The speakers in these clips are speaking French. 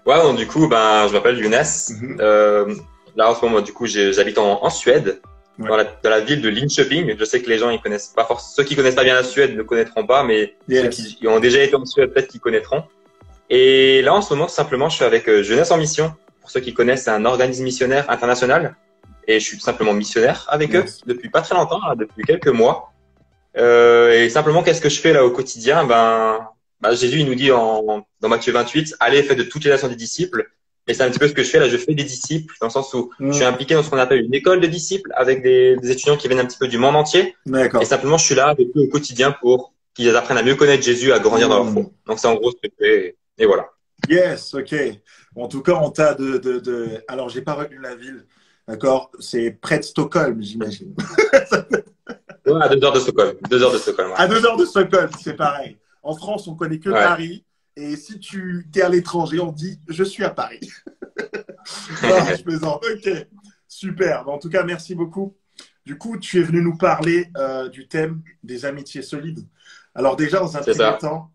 Ouais, donc du coup, ben, je m'appelle Younes. Mhm. Là, en ce moment, du coup, j'habite en Suède, Ouais. dans la ville de Linköping. Je sais que les gens, ils connaissent pas forcément, ceux qui connaissent pas bien la Suède ne connaîtront pas, mais ceux Yes. qui ont déjà été en Suède, peut-être qu'ils connaîtront. Et là, en ce moment, tout simplement, je suis avec Jeunesse en Mission. Pour ceux qui connaissent, c'est un organisme missionnaire international. Et je suis tout simplement missionnaire avec eux Yes. depuis pas très longtemps, là, depuis quelques mois. Et simplement, qu'est-ce que je fais là au quotidien? Ben, Jésus, il nous dit dans Matthieu 28, allez, faites de toutes les nations des disciples. Et c'est un petit peu ce que je fais là. Je fais des disciples dans le sens où je suis Mm. impliqué dans ce qu'on appelle une école de disciples avec des étudiants qui viennent un petit peu du monde entier. Et D'accord. simplement, je suis là avec eux au quotidien pour qu'ils apprennent à mieux connaître Jésus, à grandir dans leur foi. Mm. Donc, c'est en gros ce que je fais. Et voilà. Yes, ok. Bon, en tout cas, on t'a Alors, j'ai pas retenu la ville. D'accord? C'est près de Stockholm, j'imagine. Ouais, à 2 heures de Stockholm. 2 heures de Stockholm, ouais. À 2 heures de Stockholm, c'est pareil. En France, on connaît que Ouais. Paris. Et si tu es à l'étranger, on dit je suis à Paris. Non, je plaisante. Ok, super. Bon, en tout cas, merci beaucoup. Du coup, tu es venu nous parler du thème des amitiés solides. Alors déjà, dans un C'est premier ça. temps,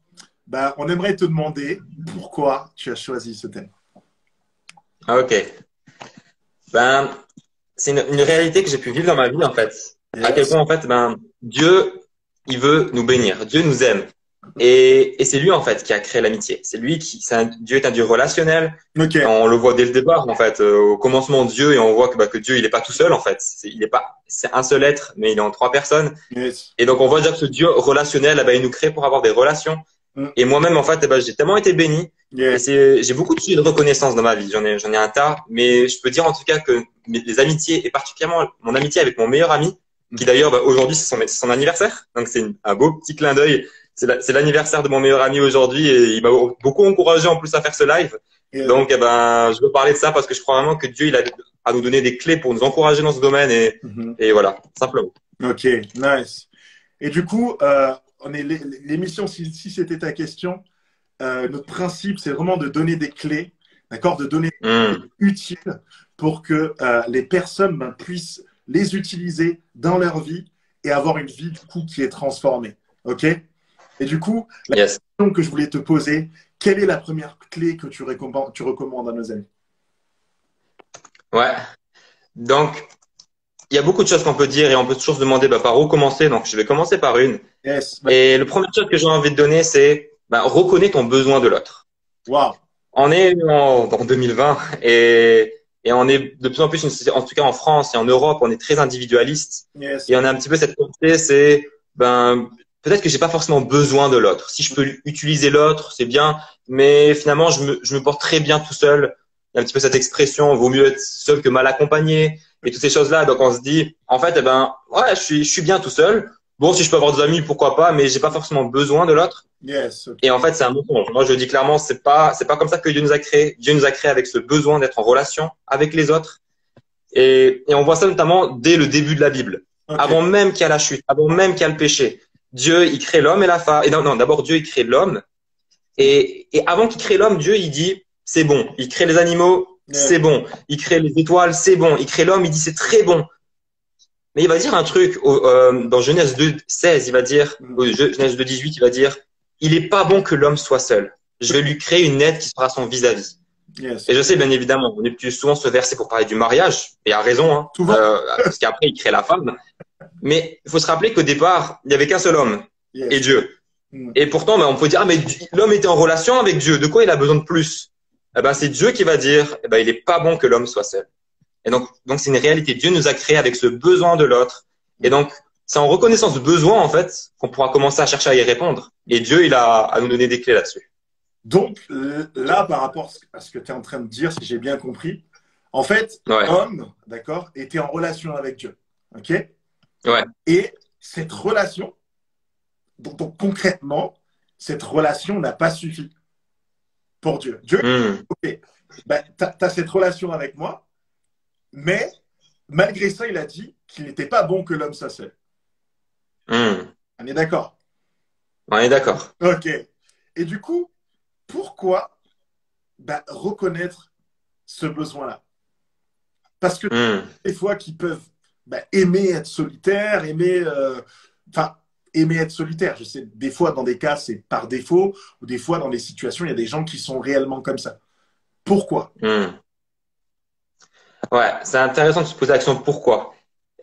bah, on aimerait te demander pourquoi tu as choisi ce thème. Ah, ok. Ben, c'est une réalité que j'ai pu vivre dans ma vie, en fait. À quel Yes. point, en fait, ben, Dieu, il veut nous bénir. Dieu nous aime. Et c'est lui, en fait, qui a créé l'amitié. C'est lui Dieu est un Dieu relationnel. Ok. On le voit dès le départ, en fait, au commencement Dieu, et on voit que Dieu, il n'est pas tout seul, en fait. C'est un seul être, mais il est en trois personnes. Yes. Et donc, on voit déjà que ce Dieu relationnel, eh ben, il nous crée pour avoir des relations. Mm. Et moi-même, en fait, eh ben, j'ai tellement été béni. Et Yes. j'ai beaucoup de sujets de reconnaissance dans ma vie. J'en ai un tas. Mais je peux dire, en tout cas, que les amitiés, et particulièrement mon amitié avec mon meilleur ami, qui d'ailleurs, bah, aujourd'hui, c'est son anniversaire. Donc, c'est un beau petit clin d'œil. C'est l'anniversaire de mon meilleur ami aujourd'hui et il m'a beaucoup encouragé en plus à faire ce live. Yes. Donc, eh ben, je veux parler de ça parce que je crois vraiment que Dieu, il a à nous donner des clés pour nous encourager dans ce domaine Mhm. et voilà, simplement. Ok, nice. Et du coup, l'émission, si c'était ta question, notre principe, c'est vraiment de donner des clés, d'accord, de donner des clés Hmm. utiles pour que les personnes ben, puissent les utiliser dans leur vie et avoir une vie du coup qui est transformée. Ok? Et du coup, la Yes. question que je voulais te poser, quelle est la première clé que tu recommandes à nos amis? Ouais. Donc, il y a beaucoup de choses qu'on peut dire et on peut toujours se demander bah, par où commencer. Donc, je vais commencer par une. Yes. Et le premier chose que j'ai envie de donner, c'est bah, reconnais ton besoin de l'autre. Wow. On est en 2020 et on est de plus en plus, en tout cas en France et en Europe, on est très individualiste. Yes. Et on a un petit peu cette pensée, c'est ben peut-être que j'ai pas forcément besoin de l'autre. Si je peux utiliser l'autre, c'est bien, mais finalement je me porte très bien tout seul. Il y a un petit peu cette expression, vaut mieux être seul que mal accompagné et toutes ces choses-là. Donc on se dit, en fait, eh ben ouais, je suis bien tout seul. Bon, si je peux avoir des amis, pourquoi pas, mais j'ai pas forcément besoin de l'autre. Yes. Ok. Et en fait, c'est un mensonge. Moi, je dis clairement, c'est pas comme ça que Dieu nous a créés. Dieu nous a créés avec ce besoin d'être en relation avec les autres. Et on voit ça notamment dès le début de la Bible. Ok. Avant même qu'il y a la chute, avant même qu'il y a le péché. Dieu, il crée l'homme et la femme. Et non, d'abord, Dieu, il crée l'homme. Et avant qu'il crée l'homme, Dieu, il dit, c'est bon. Il crée les animaux, Yes. c'est bon. Il crée les étoiles, c'est bon. Il crée l'homme, il dit, c'est très bon. Mais il va dire un truc dans Genèse 2:16, il va dire, Genèse 2:18, il va dire, il est pas bon que l'homme soit seul. Je vais lui créer une aide qui sera son vis-à-vis. Yes. Et je sais, bien évidemment, on utilise souvent ce verset pour parler du mariage, et à raison, hein, Souvent. parce qu'après, il crée la femme. Mais il faut se rappeler qu'au départ, il n'y avait qu'un seul homme, et Yes. Dieu. Mm. Et pourtant, on peut dire, ah, mais l'homme était en relation avec Dieu, de quoi il a besoin de plus? Eh ben, c'est Dieu qui va dire, eh ben, il est pas bon que l'homme soit seul. Et donc c'est une réalité. Dieu nous a créés avec ce besoin de l'autre. Et donc, c'est en reconnaissant ce besoin, en fait, qu'on pourra commencer à chercher à y répondre. Et Dieu, il a à nous donner des clés là-dessus. Donc, là, par rapport à ce que tu es en train de dire, si j'ai bien compris, en fait, Ouais, l'homme, d'accord, était en relation avec Dieu. OK? ouais, Et cette relation, donc concrètement, cette relation n'a pas suffi pour Dieu. Dieu, hmm, OK, ben, tu as cette relation avec moi, mais malgré ça, il a dit qu'il n'était pas bon que l'homme soit seul. hmm. On est d'accord? On est d'accord. OK. Et du coup, pourquoi ben, reconnaître ce besoin-là? Parce que Hmm, des fois qui peuvent ben, aimer être solitaire, aimer être solitaire. Je sais, des fois, dans des cas, c'est par défaut, ou des fois, dans des situations, il y a des gens qui sont réellement comme ça. Pourquoi? Hmm. Ouais, c'est intéressant de se poser la question pourquoi.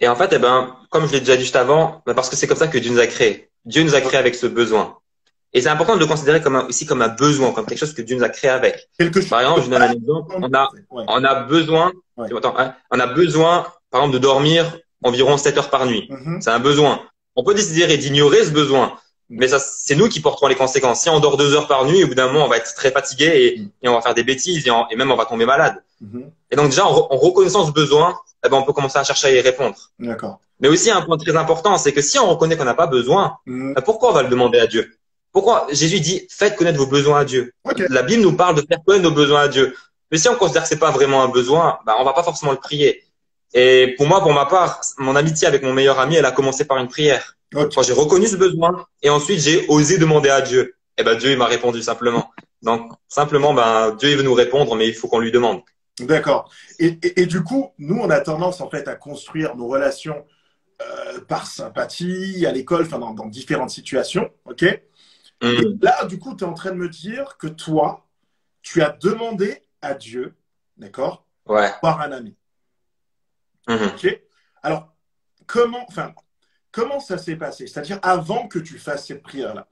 Et en fait, eh ben, comme je l'ai déjà dit juste avant, ben, parce que c'est comme ça que Dieu nous a créés. Dieu nous a créés avec ce besoin. Et c'est important de le considérer comme aussi comme un besoin, comme quelque chose que Dieu nous a créé avec. Quelque chose Par exemple, de je vous donne un base. exemple. Ouais, On a besoin, ouais. attends, hein, on a besoin, par exemple, de dormir environ 7 heures par nuit. Mhm, C'est un besoin. On peut décider d'ignorer ce besoin. Mais ça, c'est nous qui porterons les conséquences. Si on dort 2 heures par nuit, au bout d'un moment, on va être très fatigué mhm, et on va faire des bêtises et même on va tomber malade. mhm. Et donc déjà, en reconnaissant ce besoin, eh ben, on peut commencer à chercher à y répondre. D'accord. Mais aussi, un point très important, c'est que si on reconnaît qu'on n'a pas besoin, Mhm. pourquoi on va le demander à Dieu? Pourquoi Jésus dit, faites connaître vos besoins à Dieu. Ok, La Bible nous parle de faire connaître nos besoins à Dieu. Mais si on considère que c'est pas vraiment un besoin, bah, on va pas forcément le prier. Et pour moi, pour ma part, mon amitié avec mon meilleur ami, elle a commencé par une prière. ok. Quand j'ai reconnu ce besoin, et ensuite j'ai osé demander à Dieu. Et ben Dieu, il m'a répondu simplement. Donc simplement, ben Dieu, il veut nous répondre, mais il faut qu'on lui demande. D'accord. Et du coup, nous, on a tendance en fait à construire nos relations par sympathie, à l'école, enfin dans différentes situations. Ok. Et Hum, là, du coup, tu es en train de me dire que toi, tu as demandé à Dieu, d'accord, ouais. par un ami. Mhm. Ok. Alors, enfin, comment ça s'est passé? C'est-à-dire avant que tu fasses cette prière-là.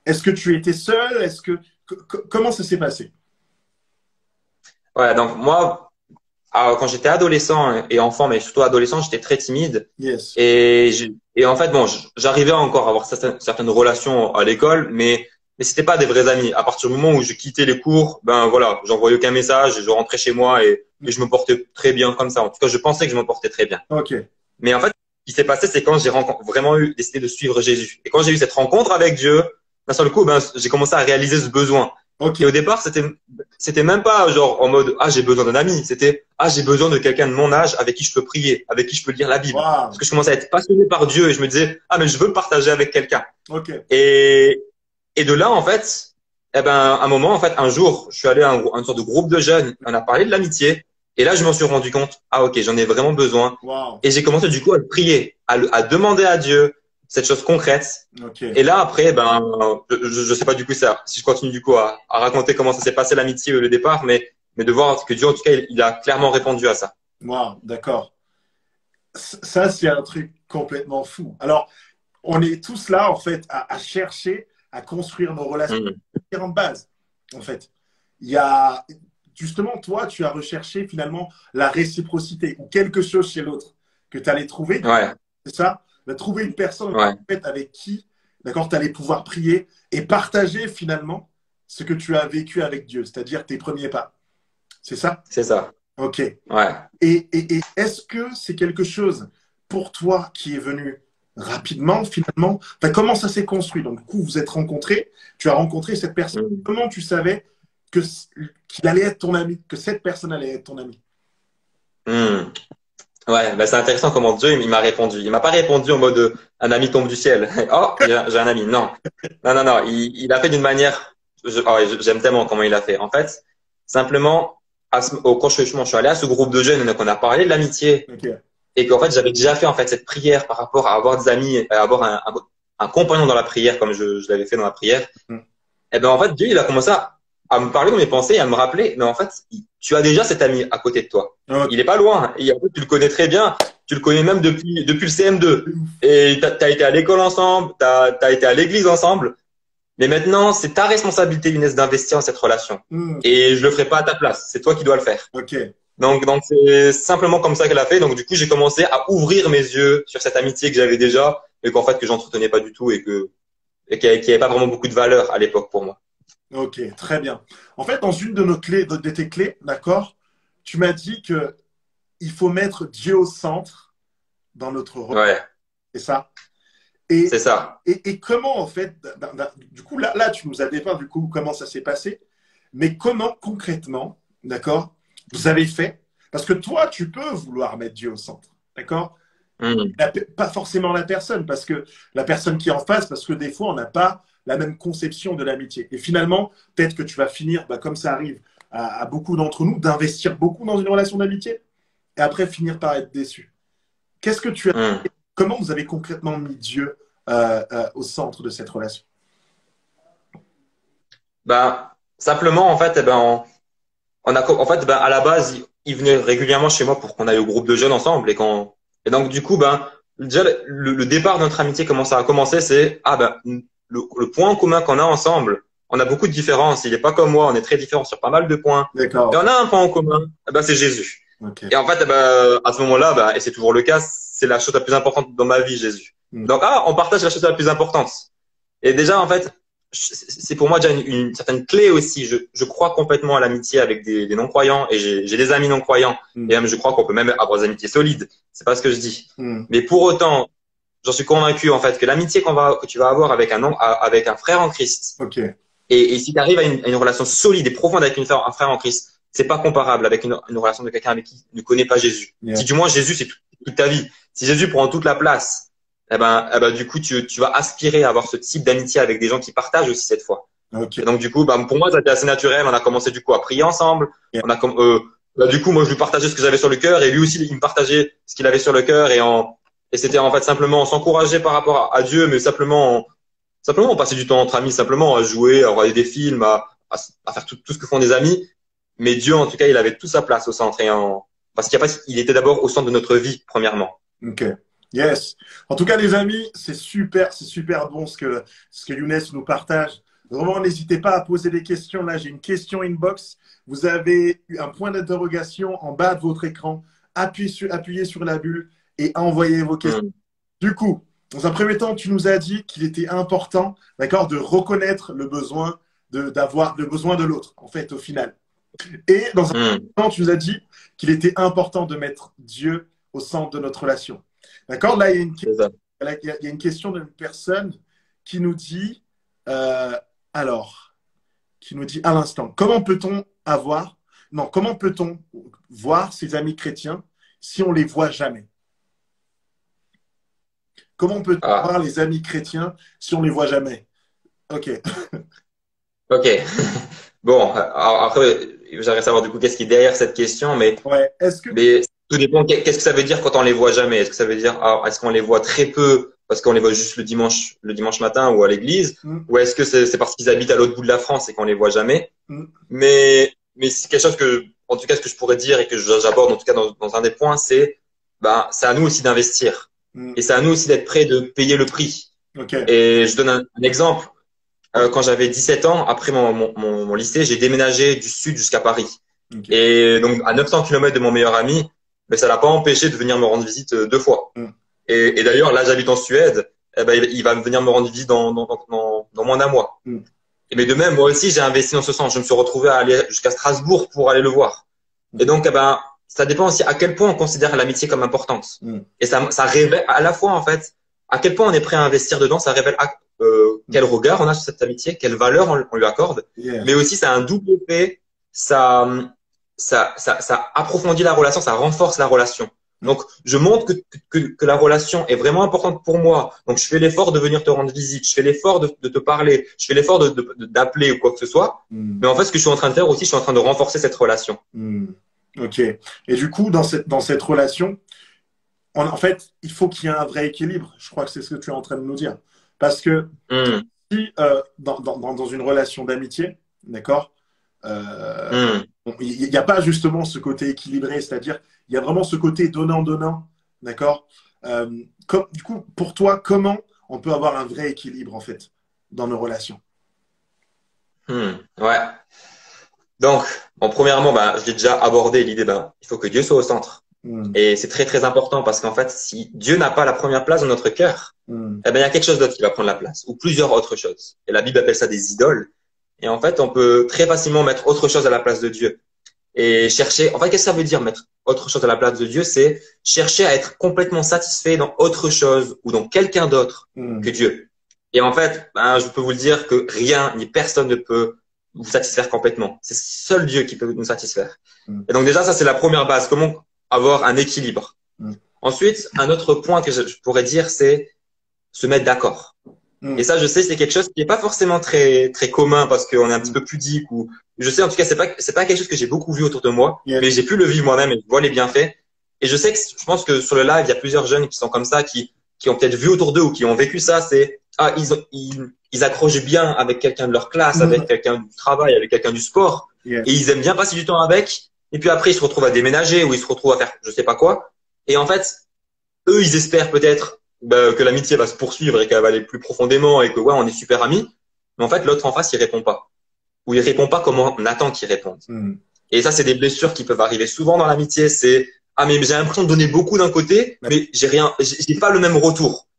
Est-ce que tu étais seul? Comment ça s'est passé? Ouais, donc moi, quand j'étais adolescent et enfant, mais surtout adolescent, j'étais très timide. Yes. Et en fait, bon, j'arrivais encore à avoir certaines relations à l'école, mais c'était pas des vrais amis. À partir du moment où je quittais les cours, ben voilà, j'envoyais aucun message, je rentrais chez moi et je me portais très bien comme ça. En tout cas, je pensais que je me portais très bien. Ok. Mais en fait, ce qui s'est passé, c'est quand j'ai vraiment décidé de suivre Jésus. Et quand j'ai eu cette rencontre avec Dieu, ben, sur le coup, ben, j'ai commencé à réaliser ce besoin. Ok. Et au départ, c'était même pas genre en mode, ah, j'ai besoin d'un ami. C'était, ah, j'ai besoin de quelqu'un de mon âge avec qui je peux prier, avec qui je peux lire la Bible. Parce Waouh. que je commençais à être passionné par Dieu et je me disais, ah, mais je veux le partager avec quelqu'un. Ok. Et, et de là, en fait, eh ben, un moment, en fait, un jour, je suis allé à une sorte de groupe de jeunes, on a parlé de l'amitié, et là, je m'en suis rendu compte, ah, ok, j'en ai vraiment besoin. Waouh. Et j'ai commencé, du coup, à le prier, à demander à Dieu cette chose concrète. Ok. Et là, après, ben, je sais pas du coup ça, si je continue du coup à raconter comment ça s'est passé l'amitié le départ, mais de voir que Dieu, en tout cas, il a clairement répondu à ça. Waouh. D'accord. Ça, c'est un truc complètement fou. Alors, on est tous là, en fait, à chercher à construire nos relations Mhm. à différentes bases. En fait, il y a justement, toi, tu as recherché finalement la réciprocité ou quelque chose chez l'autre que tu allais trouver. Ouais, C'est ça? De trouver une personne ouais, en fait, avec qui, d'accord, tu allais pouvoir prier et partager finalement ce que tu as vécu avec Dieu, c'est-à-dire tes premiers pas. C'est ça? c'est ça. Ok. Ouais. Et est-ce que c'est quelque chose pour toi qui est venu rapidement finalement? Enfin, comment ça s'est construit? Donc, du coup, vous êtes rencontrés, tu as rencontré cette personne. Mhm. Comment tu savais que qu'il allait être ton ami, que cette personne allait être ton ami? Mhm. Ouais, ben c'est intéressant comment Dieu il m'a répondu. Il m'a pas répondu en mode un ami tombe du ciel. Oh, j'ai un ami. Non, non, non, non. Il a fait d'une manière. J'aime tellement comment il a fait. En fait, simplement, au quand je suis allé à ce groupe de jeunes, donc on a parlé de l'amitié Ok. et qu'en fait j'avais déjà fait en fait cette prière par rapport à avoir des amis, à avoir un compagnon dans la prière comme je l'avais fait dans la prière. Hmm. Et ben en fait Dieu il a commencé à me parler de mes pensées, et à me rappeler. Mais en fait, tu as déjà cet ami à côté de toi. Ok. Il est pas loin. Et en fait, tu le connais très bien. Tu le connais même depuis le CM2. Et t'as été à l'école ensemble, t'as été à l'église ensemble. Mais maintenant, c'est ta responsabilité, Inès, d'investir dans cette relation. Hmm. Et je le ferai pas à ta place. C'est toi qui dois le faire. Ok. Donc c'est simplement comme ça qu'elle a fait. Donc du coup, j'ai commencé à ouvrir mes yeux sur cette amitié que j'avais déjà, et qu'en fait que j'entretenais pas du tout et qui avait pas vraiment beaucoup de valeur à l'époque pour moi. Ok. Très bien. En fait, dans une de nos clés, de tes clés, d'accord, tu m'as dit que il faut mettre Dieu au centre dans notre relation. Ouais, C'est ça? Et, c'est ça. et comment, en fait, du coup, là, tu nous as dépeint, du coup, comment ça s'est passé, mais comment, concrètement, d'accord, vous avez fait, parce que toi, tu peux vouloir mettre Dieu au centre, d'accord? Hmm. Pas forcément la personne, parce que la personne qui est en face, parce que des fois, on n'a pas la même conception de l'amitié. Et finalement, peut-être que tu vas finir, bah, comme ça arrive à beaucoup d'entre nous, d'investir beaucoup dans une relation d'amitié, et après finir par être déçu. Qu'est-ce que tu as Hmm. Comment vous avez concrètement mis Dieu au centre de cette relation? Ben, simplement, en fait, eh ben, en fait, ben, à la base, il venait régulièrement chez moi pour qu'on aille au groupe de jeunes ensemble et donc, du coup, ben, déjà, le départ de notre amitié, comment ça a commencé, c'est, ah, ben, le point en commun qu'on a ensemble, on a beaucoup de différences. Il est pas comme moi, on est très différents sur pas mal de points. Et D'accord. on a un point en commun, eh ben, c'est Jésus. Ok. Et en fait, eh ben, à ce moment-là, ben, et c'est toujours le cas, c'est la chose la plus importante dans ma vie, Jésus. Hmm. Donc, ah, on partage la chose la plus importante. Et déjà, en fait, c'est pour moi déjà une certaine clé aussi. Je crois complètement à l'amitié avec des non-croyants et j'ai des amis non-croyants. Hmm. Et même, je crois qu'on peut même avoir des amitiés solides. C'est pas ce que je dis. Hmm. Mais pour autant, j'en suis convaincu, en fait, que l'amitié que tu vas avoir avec avec un frère en Christ, Ok. et si tu arrives à une relation solide et profonde avec un frère en Christ, c'est pas comparable avec une relation de quelqu'un avec qui ne connaît pas Jésus. Yeah. Si du moins Jésus, c'est toute ta vie. Si Jésus prend toute la place, du coup, tu vas aspirer à avoir ce type d'amitié avec des gens qui partagent aussi cette foi. Ok. Et donc, du coup, pour moi, ça a été assez naturel. On a commencé, du coup, à prier ensemble. Yeah. Du coup, moi, je lui partageais ce que j'avais sur le cœur et lui aussi, il me partageait ce qu'il avait sur le cœur et c'était en fait simplement s'encourager par rapport à Dieu, mais simplement on passait du temps entre amis, simplement à jouer, à regarder des films, à faire tout ce que font des amis. Mais Dieu, en tout cas, il avait toute sa place au centre parce qu'il était d'abord au centre de notre vie, premièrement. Ok. Yes. En tout cas, les amis, c'est super bon ce que Younes nous partage. Vraiment, n'hésitez pas à poser des questions. Là, j'ai une question inbox. Vous avez un point d'interrogation en bas de votre écran. Appuyez sur la bulle et envoyez vos questions. Du coup, dans un premier temps, tu nous as dit qu'il était important, d'accord, de reconnaître le besoin d'avoir le besoin de l'autre, en fait, au final. Et dans un premier temps, tu nous as dit qu'il était important de mettre Dieu au centre de notre relation. D'accord? Là, il y a une question d'une personne qui nous dit, qui nous dit à l'instant, comment peut-on voir ses amis chrétiens si on les voit jamais? Comment peut-on voir les amis chrétiens si on les voit jamais? Ok. Ok. Bon, alors après, j'aimerais savoir du coup qu'est-ce qui est derrière cette question, mais tout dépend. Qu'est-ce que ça veut dire quand on les voit jamais? Est-ce que ça veut dire, est-ce qu'on les voit très peu parce qu'on les voit juste le dimanche matin ou à l'église, ou est-ce que c'est parce qu'ils habitent à l'autre bout de la France et qu'on les voit jamais? Mais c'est quelque chose en tout cas, ce que je pourrais dire et que j'aborde en tout cas dans un des points, c'est à nous aussi d'investir et c'est à nous aussi d'être prêts de payer le prix. Okay. Et je donne un exemple. Quand j'avais 17 ans, après mon lycée, j'ai déménagé du sud jusqu'à Paris. Okay. Et donc, à 900 km de mon meilleur ami, mais ça l'a pas empêché de venir me rendre visite 2 fois. Et d'ailleurs, là, j'habite en Suède, il va venir me rendre visite dans moins d'un mois. Et mais de même, moi aussi, j'ai investi dans ce sens. Je me suis retrouvé à aller jusqu'à Strasbourg pour aller le voir. Et donc, ça dépend aussi à quel point on considère l'amitié comme importante. Et ça révèle à la fois, en fait, à quel point on est prêt à investir dedans. Ça révèle quel regard on a sur cette amitié, quelle valeur on lui accorde. Yeah. Mais aussi, ça a un double effet. Ça approfondit la relation, ça renforce la relation. Donc, je montre que la relation est vraiment importante pour moi. Donc, je fais l'effort de venir te rendre visite, je fais l'effort de te parler, je fais l'effort d'appeler ou quoi que ce soit. Mais en fait, ce que je suis en train de faire aussi, je suis en train de renforcer cette relation. Ok. Et du coup, dans cette relation, en fait, il faut qu'il y ait un vrai équilibre. Je crois que c'est ce que tu es en train de nous dire. Parce que si dans une relation d'amitié, d'accord, il n'y a pas justement ce côté équilibré, c'est-à-dire il y a vraiment ce côté donnant-donnant, d'accord. Du coup, pour toi, comment on peut avoir un vrai équilibre en fait dans nos relations? Ouais. Donc, premièrement, je l'ai déjà abordé l'idée, il faut que Dieu soit au centre. Et c'est très très important parce qu'en fait, si Dieu n'a pas la première place dans notre cœur, il y a quelque chose d'autre qui va prendre la place ou plusieurs autres choses. Et la Bible appelle ça des idoles. Et en fait, on peut très facilement mettre autre chose à la place de Dieu et chercher. En fait, qu'est-ce que ça veut dire mettre autre chose à la place de Dieu? C'est chercher à être complètement satisfait dans autre chose ou dans quelqu'un d'autre que Dieu. Et en fait, je peux vous le dire que rien ni personne ne peut vous satisfaire complètement. C'est seul Dieu qui peut nous satisfaire. Et donc déjà, ça c'est la première base. Comment avoir un équilibre. Ensuite, un autre point que je pourrais dire, c'est se mettre d'accord. Et ça, je sais, c'est quelque chose qui n'est pas forcément très très commun parce qu'on est un petit peu pudique ou je sais en tout cas, c'est pas quelque chose que j'ai beaucoup vu autour de moi, mais j'ai pu le vivre moi-même et je vois les bienfaits. Et je sais que je pense que sur le live, il y a plusieurs jeunes qui sont comme ça, qui ont peut-être vu autour d'eux ou qui ont vécu ça. C'est ils ils accrochent bien avec quelqu'un de leur classe, avec quelqu'un du travail, avec quelqu'un du sport, Yes. et ils aiment bien passer du temps avec. Et puis après, ils se retrouvent à déménager ou ils se retrouvent à faire je sais pas quoi. Et en fait, eux, ils espèrent peut-être que l'amitié va se poursuivre et qu'elle va aller plus profondément et que ouais, on est super amis. Mais en fait, l'autre en face, il répond pas. Ou il répond pas comme on attend qu'il réponde. Et ça, c'est des blessures qui peuvent arriver souvent dans l'amitié. C'est ah mais j'ai l'impression de donner beaucoup d'un côté, mais j'ai pas le même retour.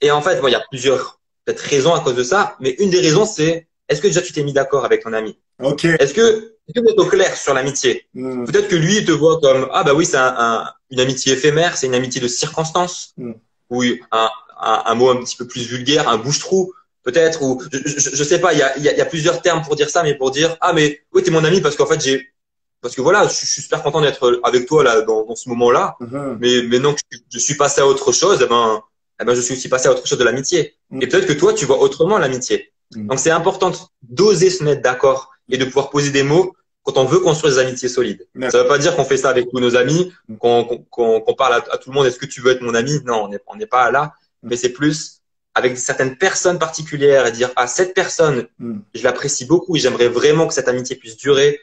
Et en fait, bon, il y a plusieurs peut-être raisons à cause de ça, mais une des raisons, c'est est-ce que déjà tu t'es mis d'accord avec ton ami? Ok. Est-ce que vous êtes au clair sur l'amitié? Peut-être que lui, il te voit comme ah bah oui, c'est une amitié éphémère, c'est une amitié de circonstance. Oui, un mot un petit peu plus vulgaire, un bouche-trou, peut-être, ou je sais pas, il y a plusieurs termes pour dire ça, mais pour dire ah mais oui, t'es mon ami parce qu'en fait parce que voilà, je suis super content d'être avec toi là dans ce moment-là, mais maintenant que je suis passé à autre chose, eh ben je suis aussi passé à autre chose de l'amitié. Et peut-être que toi, tu vois autrement l'amitié. Donc c'est important d'oser se mettre d'accord et de pouvoir poser des mots quand on veut construire des amitiés solides. Ça veut pas dire qu'on fait ça avec tous nos amis, qu'on parle à tout le monde. Est-ce que tu veux être mon ami? Non, on n'est pas là. Mais c'est plus avec certaines personnes particulières et dire ah cette personne, je l'apprécie beaucoup et j'aimerais vraiment que cette amitié puisse durer.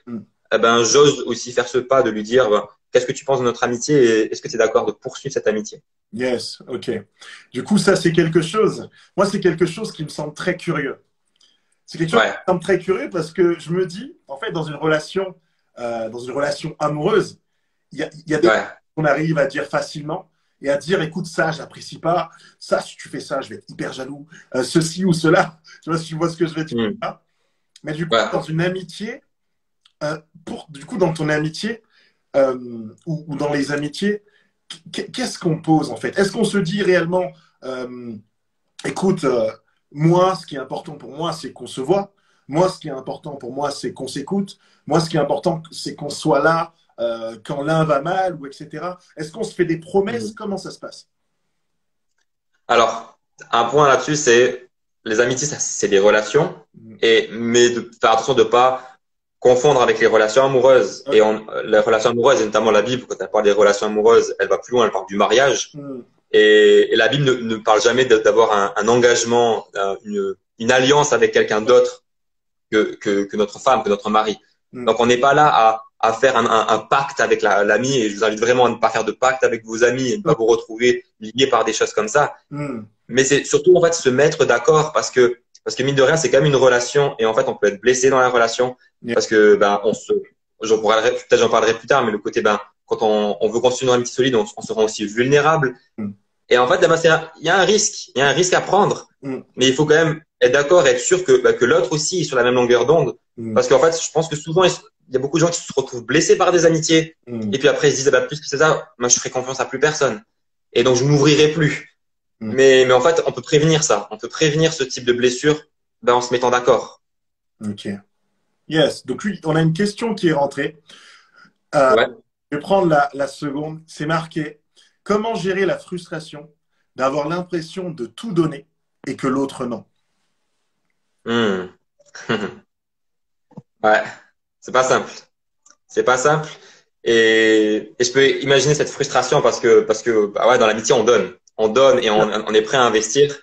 Eh ben j'ose aussi faire ce pas de lui dire qu'est-ce que tu penses de notre amitié et est-ce que tu es d'accord de poursuivre cette amitié? Yes, ok. Du coup, ça c'est quelque chose. Moi, c'est quelque chose qui me semble très curieux. C'est quelque chose qui me semble très curieux parce que je me dis, en fait, dans une relation amoureuse, il y a des choses qu'on arrive à dire facilement et à dire, écoute, ça, j'apprécie pas. Ça, si tu fais ça, je vais être hyper jaloux. Ceci ou cela. Tu vois, si tu vois ce que je veux dire. Mais du coup, dans une amitié, du coup, dans ton amitié ou dans les amitiés, qu'est-ce qu'on pose en fait? Est-ce qu'on se dit réellement, écoute, moi, ce qui est important pour moi, c'est qu'on se voit. Moi, ce qui est important pour moi, c'est qu'on s'écoute. Moi, ce qui est important, c'est qu'on soit là quand l'un va mal, ou etc. Est-ce qu'on se fait des promesses? Comment ça se passe? Alors, un point là-dessus, c'est les amitiés, c'est des relations, mais de faire attention de pas confondre avec les relations amoureuses. Et les relations amoureuses, et notamment la Bible, quand elle parle des relations amoureuses, elle va plus loin, elle parle du mariage. Et la Bible ne parle jamais d'avoir un engagement, une alliance avec quelqu'un d'autre que notre femme, que notre mari. Donc, on n'est pas là à faire un pacte avec l'ami. Et je vous invite vraiment à ne pas faire de pacte avec vos amis et ne pas vous retrouver liés par des choses comme ça. Mais c'est surtout, en fait, se mettre d'accord parce que mine de rien, c'est quand même une relation et en fait, on peut être blessé dans la relation parce que, peut-être j'en parlerai plus tard, mais le côté, quand on veut construire une amitié solide, on se rend aussi vulnérable. Et en fait, il y a un risque à prendre, mais il faut quand même être d'accord et être sûr que l'autre aussi est sur la même longueur d'onde. Parce qu'en fait, je pense que souvent, il y a beaucoup de gens qui se retrouvent blessés par des amitiés. Et puis après, ils se disent, plus que c'est ça, moi, je ferai confiance à plus personne. Et donc, je m'ouvrirai plus. Mais en fait, on peut prévenir ça. On peut prévenir ce type de blessure, en se mettant d'accord. Ok. Yes. Donc, on a une question qui est rentrée. Je vais prendre la seconde. C'est marqué. Comment gérer la frustration d'avoir l'impression de tout donner et que l'autre non? Ouais, c'est pas simple. C'est pas simple. Et je peux imaginer cette frustration parce que dans l'amitié, on donne et on est prêt à investir.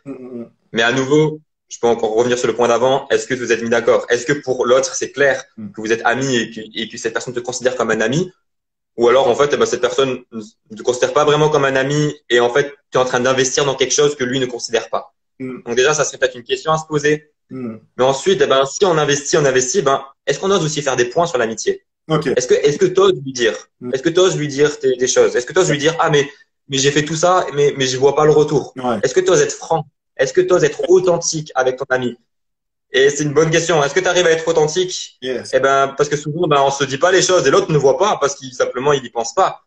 Mais à nouveau, je peux encore revenir sur le point d'avant. Est-ce que vous êtes mis d'accord? Est-ce que pour l'autre, c'est clair que vous êtes amis et que cette personne te considère comme un ami? Ou alors, en fait, cette personne ne te considère pas vraiment comme un ami et en fait, tu es en train d'investir dans quelque chose que lui ne considère pas. Donc déjà, ça serait peut-être une question à se poser. Mais ensuite, si on investit, est-ce qu'on ose aussi faire des points sur l'amitié? Est-ce que tu oses lui dire? Est-ce que tu oses lui dire des choses? Est-ce que tu oses lui dire, mais j'ai fait tout ça, mais je vois pas le retour? Est-ce que tu oses être franc? Est-ce que tu oses être authentique avec ton ami? Et c'est une bonne question. Est-ce que tu arrives à être authentique? Parce que souvent, on se dit pas les choses et l'autre ne voit pas parce qu'il simplement il y pense pas.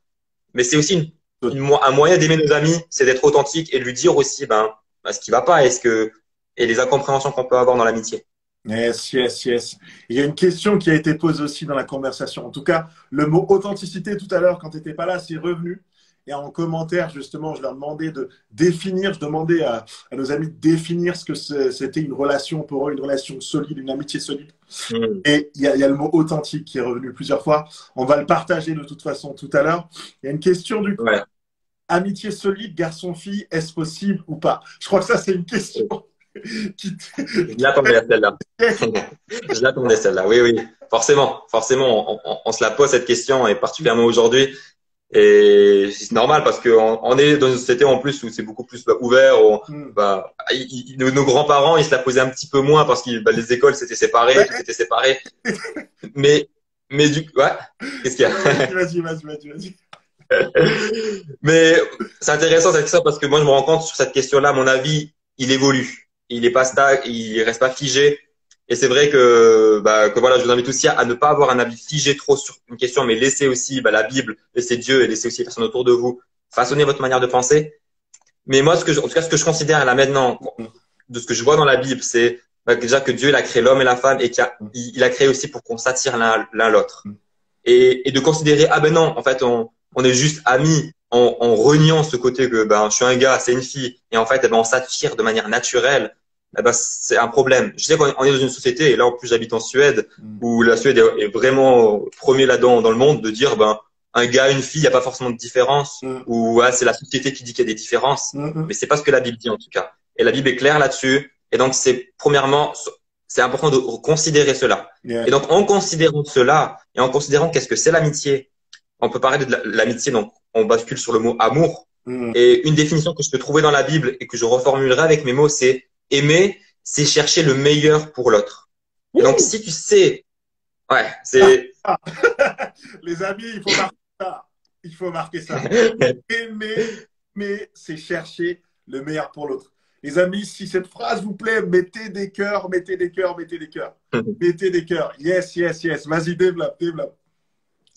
Mais c'est aussi un moyen d'aimer nos amis, c'est d'être authentique et de lui dire aussi, ce qui va pas et les incompréhensions qu'on peut avoir dans l'amitié. Yes. Il y a une question qui a été posée aussi dans la conversation. En tout cas, le mot authenticité tout à l'heure, quand tu n'étais pas là, c'est revenu. Et en commentaire, justement, je leur demandais de définir, je demandais à nos amis de définir ce que c'était une relation pour eux, une relation solide, une amitié solide. Et il y a le mot authentique qui est revenu plusieurs fois. On va le partager de toute façon tout à l'heure. Il y a une question du coup. Amitié solide, garçon-fille, est-ce possible ou pas? Je crois que ça, c'est une question. Je l'attendais à celle-là. Je l'attendais celle-là. Oui, oui. Forcément, forcément, on se la pose cette question et particulièrement aujourd'hui. Et c'est normal parce qu'on est dans une société en plus où c'est beaucoup plus ouvert. Où, Hmm. nos grands-parents, ils se la posaient un petit peu moins parce que les écoles s'étaient séparées, tout Ouais. était séparé. Mais, ouais, qu'est-ce qu'il y Vas-y, a? vas-y, vas-y, vas-y, vas-y. Mais c'est intéressant cette question parce que moi, je me rends compte sur cette question-là, mon avis, il évolue. Il est pas stable, il reste pas figé. Et c'est vrai que voilà, je vous invite aussi à ne pas avoir un avis figé trop sur une question, mais laissez aussi la Bible, laissez Dieu et laissez aussi les personnes autour de vous façonner votre manière de penser. Mais moi, en tout cas, ce que je considère là maintenant, de ce que je vois dans la Bible, c'est déjà que Dieu il a créé l'homme et la femme et il a créé aussi pour qu'on s'attire l'un l'autre. Et de considérer, ah ben non, en fait, on est juste amis en reniant ce côté que je suis un gars, c'est une fille, et en fait, on s'attire de manière naturelle, c'est un problème. Je sais qu'on est dans une société, et là en plus j'habite en Suède, où la Suède est vraiment premier là-dedans dans le monde, de dire un gars, une fille, il n'y a pas forcément de différence, Hmm. ou c'est la société qui dit qu'il y a des différences, Hmm. Hmm. mais c'est pas ce que la Bible dit en tout cas. Et la Bible est claire là-dessus, et donc premièrement, c'est important de considérer cela. Yeah. Et donc, en considérant cela, et en considérant qu'est-ce que c'est l'amitié, on peut parler de l'amitié, donc on bascule sur le mot amour. Hmm. Et une définition que je peux trouver dans la Bible et que je reformulerai avec mes mots, c'est aimer, c'est chercher le meilleur pour l'autre. Et donc, Ouh. si tu sais, ouais, c'est, Ah. Les amis, il faut marquer ça. Il faut marquer ça. Aimer, mais c'est chercher le meilleur pour l'autre. Les amis, si cette phrase vous plaît, mettez des cœurs, mettez des cœurs, mettez des cœurs. Mettez des cœurs. Yes, yes, yes. Vas-y, développe, développe.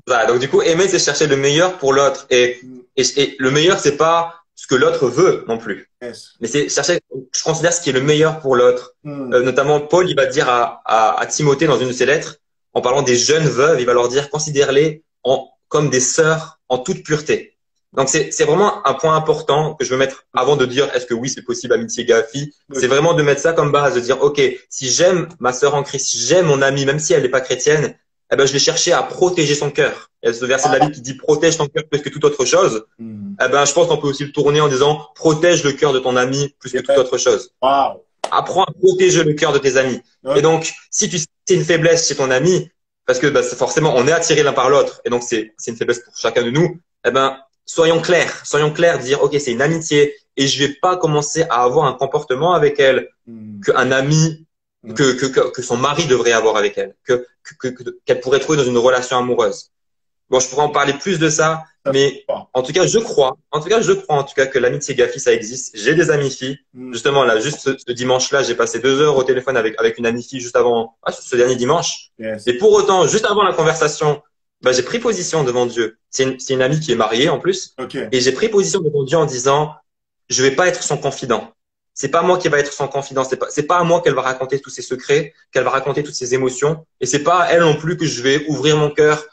ça. Donc, du coup, aimer, c'est chercher le meilleur pour l'autre. Et le meilleur, c'est pas ce que l'autre veut non plus. Yes. Mais c'est chercher, je considère ce qui est le meilleur pour l'autre. Notamment, Paul, il va dire à Timothée dans une de ses lettres, en parlant des jeunes veuves, il va leur dire, considère-les comme des sœurs en toute pureté. Donc, c'est vraiment un point important que je veux mettre avant de dire, est-ce que oui, c'est possible, amitié gars-fille. Okay. C'est vraiment de mettre ça comme base, de dire, OK, si j'aime ma sœur en Christ, si j'aime mon amie, même si elle n'est pas chrétienne, eh ben, je vais chercher à protéger son cœur. Il y a ce verset de la Bible qui dit, protège ton cœur plus que toute autre chose. Eh ben, je pense qu'on peut aussi le tourner en disant protège le cœur de ton ami plus que toute autre chose. Wow. Apprends à protéger le cœur de tes amis. Okay. Et donc, si tu sais une faiblesse chez ton ami, parce que forcément, on est attiré l'un par l'autre, et donc c'est une faiblesse pour chacun de nous, eh ben, soyons clairs, dire, OK, c'est une amitié, et je vais pas commencer à avoir un comportement avec elle qu'un ami, que son mari devrait avoir avec elle, qu'elle pourrait trouver dans une relation amoureuse. Bon, je pourrais en parler plus de ça, mais en tout cas, je crois que l'amitié gars-fille, ça existe. J'ai des amies filles. Justement, là, juste ce dimanche-là, j'ai passé 2 heures au téléphone avec une amie fille juste avant, ce dernier dimanche. Yes. Et pour autant, juste avant la conversation, j'ai pris position devant Dieu. C'est une amie qui est mariée, en plus. Okay. Et j'ai pris position devant Dieu en disant, je vais pas être son confident. C'est pas moi qui va être son confident. C'est pas à moi qu'elle va raconter tous ses secrets, qu'elle va raconter toutes ses émotions. Et c'est pas à elle non plus que je vais ouvrir mon cœur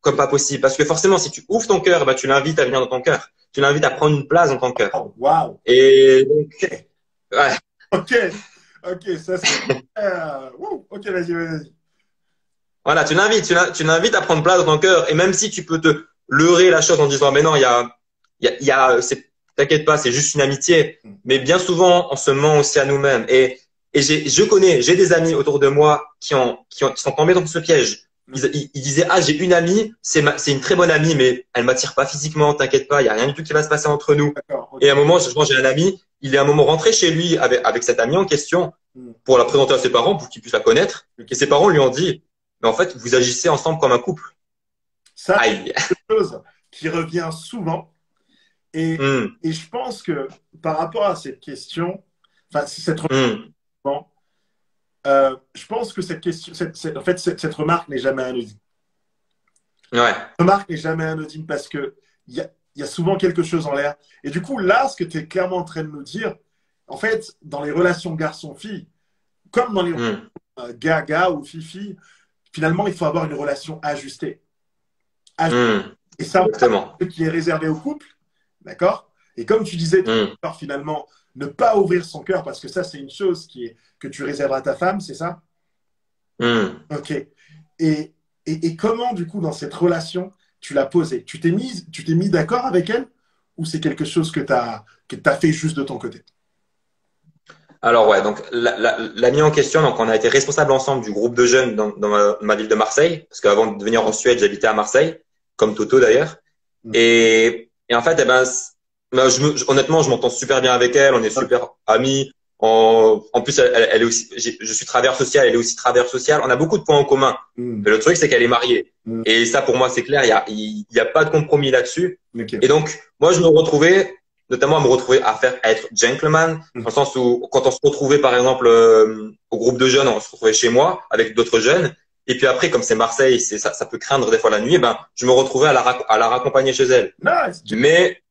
comme pas possible. Parce que forcément, si tu ouvres ton cœur, tu l'invites à venir dans ton cœur. Tu l'invites à prendre une place dans ton cœur. Oh, wow. Et donc, ouais. Ok, ça c'est. Ok, vas-y. Voilà, tu l'invites à prendre place dans ton cœur. Et même si tu peux te leurrer la chose en disant, mais non, t'inquiète pas, c'est juste une amitié. Mais bien souvent, on se ment aussi à nous-mêmes. Et j'ai des amis autour de moi qui sont tombés dans ce piège. Ils disaient, j'ai une amie, c'est une très bonne amie, mais elle m'attire pas physiquement, t'inquiète pas, il y a rien du tout qui va se passer entre nous. Okay. Et à un moment, j'ai un ami, il est à un moment rentré chez lui avec cette amie en question pour la présenter à ses parents, pour qu'ils puissent la connaître. Et ses parents lui ont dit, mais en fait, vous agissez ensemble comme un couple. Ça, c'est quelque chose qui revient souvent. Et je pense que par rapport à cette question, enfin, cette je pense que cette question, cette remarque n'est jamais anodine. Ouais. Cette remarque n'est jamais anodine parce que il y a souvent quelque chose en l'air. Et du coup, là, ce que tu es clairement en train de nous dire, en fait, dans les relations garçon-fille, comme dans les gars-gars ou fille-fille, finalement, il faut avoir une relation ajustée. Et ça, ce qui est réservé au couple, d'accord? Et comme tu disais, finalement, ne pas ouvrir son cœur, parce que ça, c'est une chose que tu réserves à ta femme, c'est ça? Ok. Et comment, du coup, dans cette relation, tu l'as posée? Tu t'es mis d'accord avec elle ou c'est quelque chose que tu as fait juste de ton côté? Alors ouais, donc l'ami en question, donc on a été responsable ensemble du groupe de jeunes dans ma ville de Marseille, parce qu'avant de venir en Suède, j'habitais à Marseille, comme Toto d'ailleurs. Et en fait, eh ben, ben, honnêtement, je m'entends super bien avec elle, on est super amis. En plus, elle est aussi, je suis travailleur social, elle est aussi travailleur social. On a beaucoup de points en commun. Mm. Mais le truc, c'est qu'elle est mariée. Mm. Et ça, pour moi, c'est clair, il y a pas de compromis là-dessus. Okay. Et donc, moi, je me retrouvais, notamment à me retrouver à être gentleman, dans le sens où quand on se retrouvait, par exemple, au groupe de jeunes, on se retrouvait chez moi avec d'autres jeunes. Et puis après, comme c'est Marseille, ça peut craindre des fois la nuit, ben, je me retrouvais à la raccompagner chez elle. Nice. Mais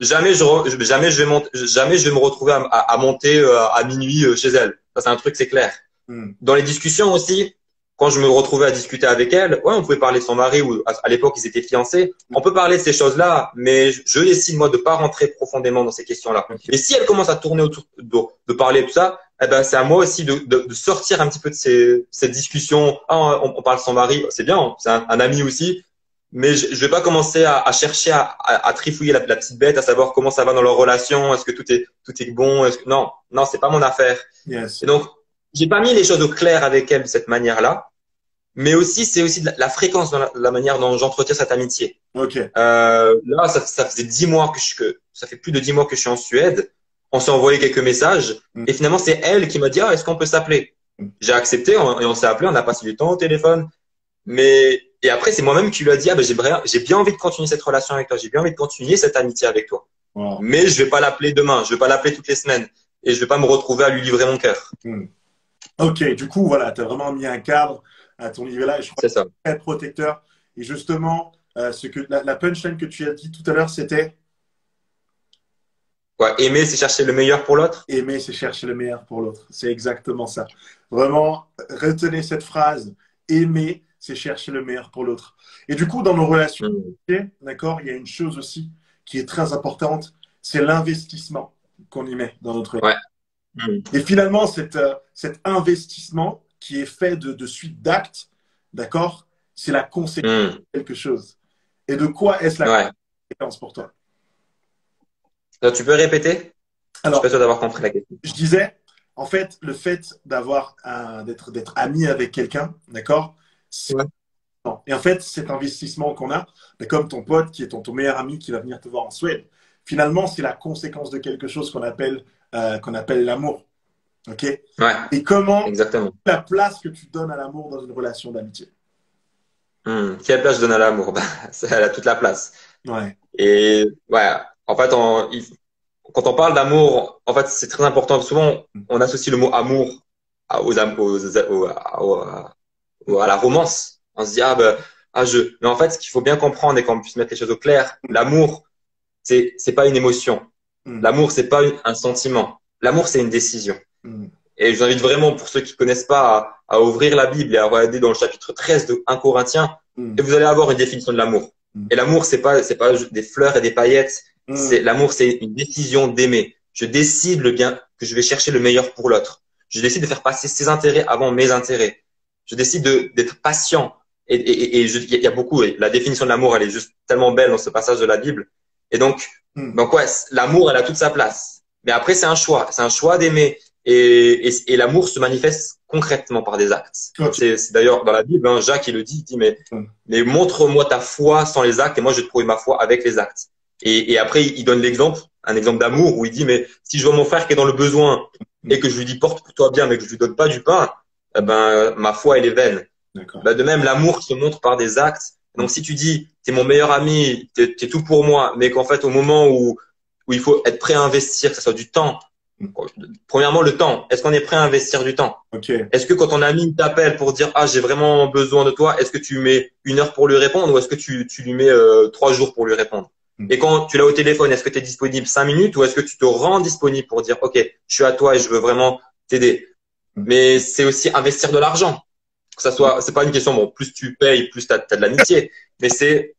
jamais jamais je vais me retrouver à monter à minuit chez elle. Ça, c'est un truc, c'est clair. Dans les discussions aussi, quand je me retrouvais à discuter avec elle, ouais, on pouvait parler de son mari ou à l'époque ils étaient fiancés. On peut parler de ces choses-là, mais je décide moi de pas rentrer profondément dans ces questions-là. Et si elle commence à tourner autour de parler de tout ça, eh ben c'est à moi aussi de sortir un petit peu de cette discussion. Ah, on parle de son mari, c'est bien, c'est un ami aussi. Mais je vais pas commencer à chercher à trifouiller la petite bête, à savoir comment ça va dans leur relation, est-ce que tout est bon, non, c'est pas mon affaire. Yes. Et donc, j'ai pas mis les choses au clair avec elle de cette manière-là, mais aussi, c'est aussi de la fréquence dans la manière dont j'entretiens cette amitié. Okay. Là, ça faisait 10 mois ça fait plus de 10 mois que je suis en Suède. On s'est envoyé quelques messages et finalement, c'est elle qui m'a dit, ah, est-ce qu'on peut s'appeler? J'ai accepté et on s'est appelé, on a passé du temps au téléphone. Et après, c'est moi-même qui lui a dit, ah ben, j'ai bien envie de continuer cette relation avec toi, j'ai bien envie de continuer cette amitié avec toi. Wow. Mais je vais pas l'appeler demain, je vais pas l'appeler toutes les semaines et je vais pas me retrouver à lui livrer mon cœur. Ok, du coup, voilà, tu as vraiment mis un cadre à ton niveau-là et je crois que c'est très protecteur. Et justement, la punchline que tu as dit tout à l'heure, c'était ouais, aimer, c'est chercher le meilleur pour l'autre. Aimer, c'est chercher le meilleur pour l'autre. C'est exactement ça. Vraiment, retenez cette phrase. Aimer, c'est chercher le meilleur pour l'autre. Et du coup, dans nos relations, d'accord, il y a une chose aussi qui est très importante, c'est l'investissement qu'on y met dans notre ouais. Et finalement, cet investissement qui est fait de suite d'actes, d'accord, c'est la conséquence de quelque chose. Et de quoi est-ce la conséquence pour toi? Alors, tu peux répéter? Alors, je suis pas sûr d'avoir compris la question. Je disais, en fait, le fait d'être ami avec quelqu'un, d'accord, et en fait, cet investissement qu'on a, comme ton pote qui est ton meilleur ami qui va venir te voir en Suède, finalement, c'est la conséquence de quelque chose qu'on appelle l'amour. Ok. Ouais. Et comment exactement. La place que tu donnes à l'amour dans une relation d'amitié. Quelle place je donne à l'amour? Elle a toute la place. Ouais. Et ouais, en fait, quand on parle d'amour, en fait, c'est très important. Souvent, on associe le mot amour à la romance. On se dit mais en fait, ce qu'il faut bien comprendre et qu'on puisse mettre les choses au clair, l'amour, c'est pas une émotion. L'amour, c'est pas un sentiment. L'amour, c'est une décision. Et je vous invite vraiment, pour ceux qui connaissent pas, à ouvrir la Bible et à regarder dans le chapitre 13 de 1 Corinthiens, et vous allez avoir une définition de l'amour. Et l'amour, c'est pas des fleurs et des paillettes. L'amour, c'est une décision d'aimer. Je décide que je vais chercher le meilleur pour l'autre. Je décide de faire passer ses intérêts avant mes intérêts. Je décide d'être patient. Et il y a beaucoup. La définition de l'amour, elle est juste tellement belle dans ce passage de la Bible. Et donc ouais, l'amour, elle a toute sa place. Mais après, c'est un choix. C'est un choix d'aimer. Et l'amour se manifeste concrètement par des actes. Okay. C'est d'ailleurs dans la Bible, Jacques il le dit, mais montre-moi ta foi sans les actes et moi je vais te prouver ma foi avec les actes. Et après il donne un exemple d'amour où il dit mais si je vois mon frère qui est dans le besoin et que je lui dis porte-toi bien mais que je lui donne pas du pain, ma foi elle est vaine. De même l'amour se montre par des actes. Donc si tu dis t'es mon meilleur ami, t'es tout pour moi, mais qu'en fait au moment où il faut être prêt à investir, que ce soit du temps. Premièrement, le temps. Est-ce qu'on est prêt à investir du temps? Est-ce que quand ton ami t'appelle pour dire j'ai vraiment besoin de toi, est-ce que tu mets 1 heure pour lui répondre ou est-ce que tu lui mets 3 jours pour lui répondre? Et quand tu l'as au téléphone, est-ce que tu es disponible 5 minutes ou est-ce que tu te rends disponible pour dire ok, je suis à toi et je veux vraiment t'aider? Mais c'est aussi investir de l'argent. Que ça soit, c'est pas une question plus tu payes, plus t'as de l'amitié, mais c'est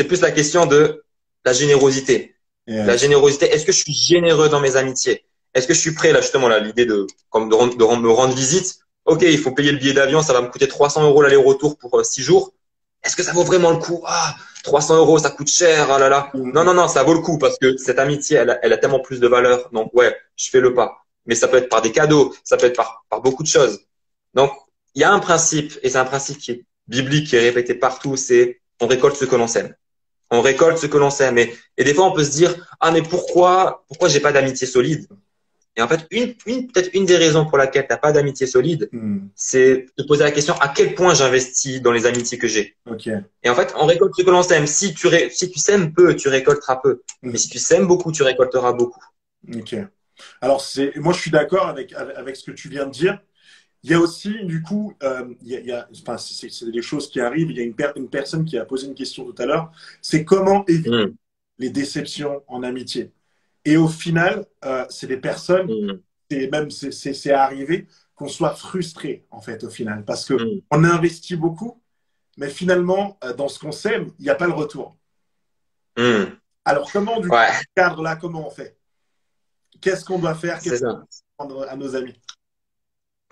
plus la question de la générosité. La générosité, est-ce que je suis généreux dans mes amitiés? Est-ce que je suis prêt, là, justement, l'idée de me rendre visite? Ok, il faut payer le billet d'avion, ça va me coûter 300 € l'aller-retour pour 6 jours. Est-ce que ça vaut vraiment le coup? 300 €, ça coûte cher, Non, ça vaut le coup parce que cette amitié, elle a tellement plus de valeur. Donc, ouais, je fais le pas. mais ça peut être par des cadeaux, ça peut être par beaucoup de choses. Donc, il y a un principe, et c'est un principe qui est biblique, qui est répété partout, c'est on récolte ce que l'on sème. On récolte ce que l'on sème. Et des fois, on peut se dire, ah, mais pourquoi j'ai pas d'amitié solide? Et en fait, peut-être une des raisons pour laquelle t'as pas d'amitié solide, c'est de poser la question à quel point j'investis dans les amitiés que j'ai. Okay. Et en fait, on récolte ce que l'on sème. Si tu sèmes peu, tu récolteras peu. Mais si tu sèmes beaucoup, tu récolteras beaucoup. Ok. Alors, moi, je suis d'accord avec ce que tu viens de dire. Il y a aussi, du coup, enfin, c'est des choses qui arrivent. Il y a une personne qui a posé une question tout à l'heure. C'est comment éviter les déceptions en amitié. Et au final, c'est des personnes, et même c'est arrivé qu'on soit frustré, en fait, au final. Parce qu'on investit beaucoup, mais finalement, dans ce qu'on sème, il n'y a pas le retour. Alors, comment, du cadre-là, comment on fait? Qu'est-ce qu'on doit faire à nos amis?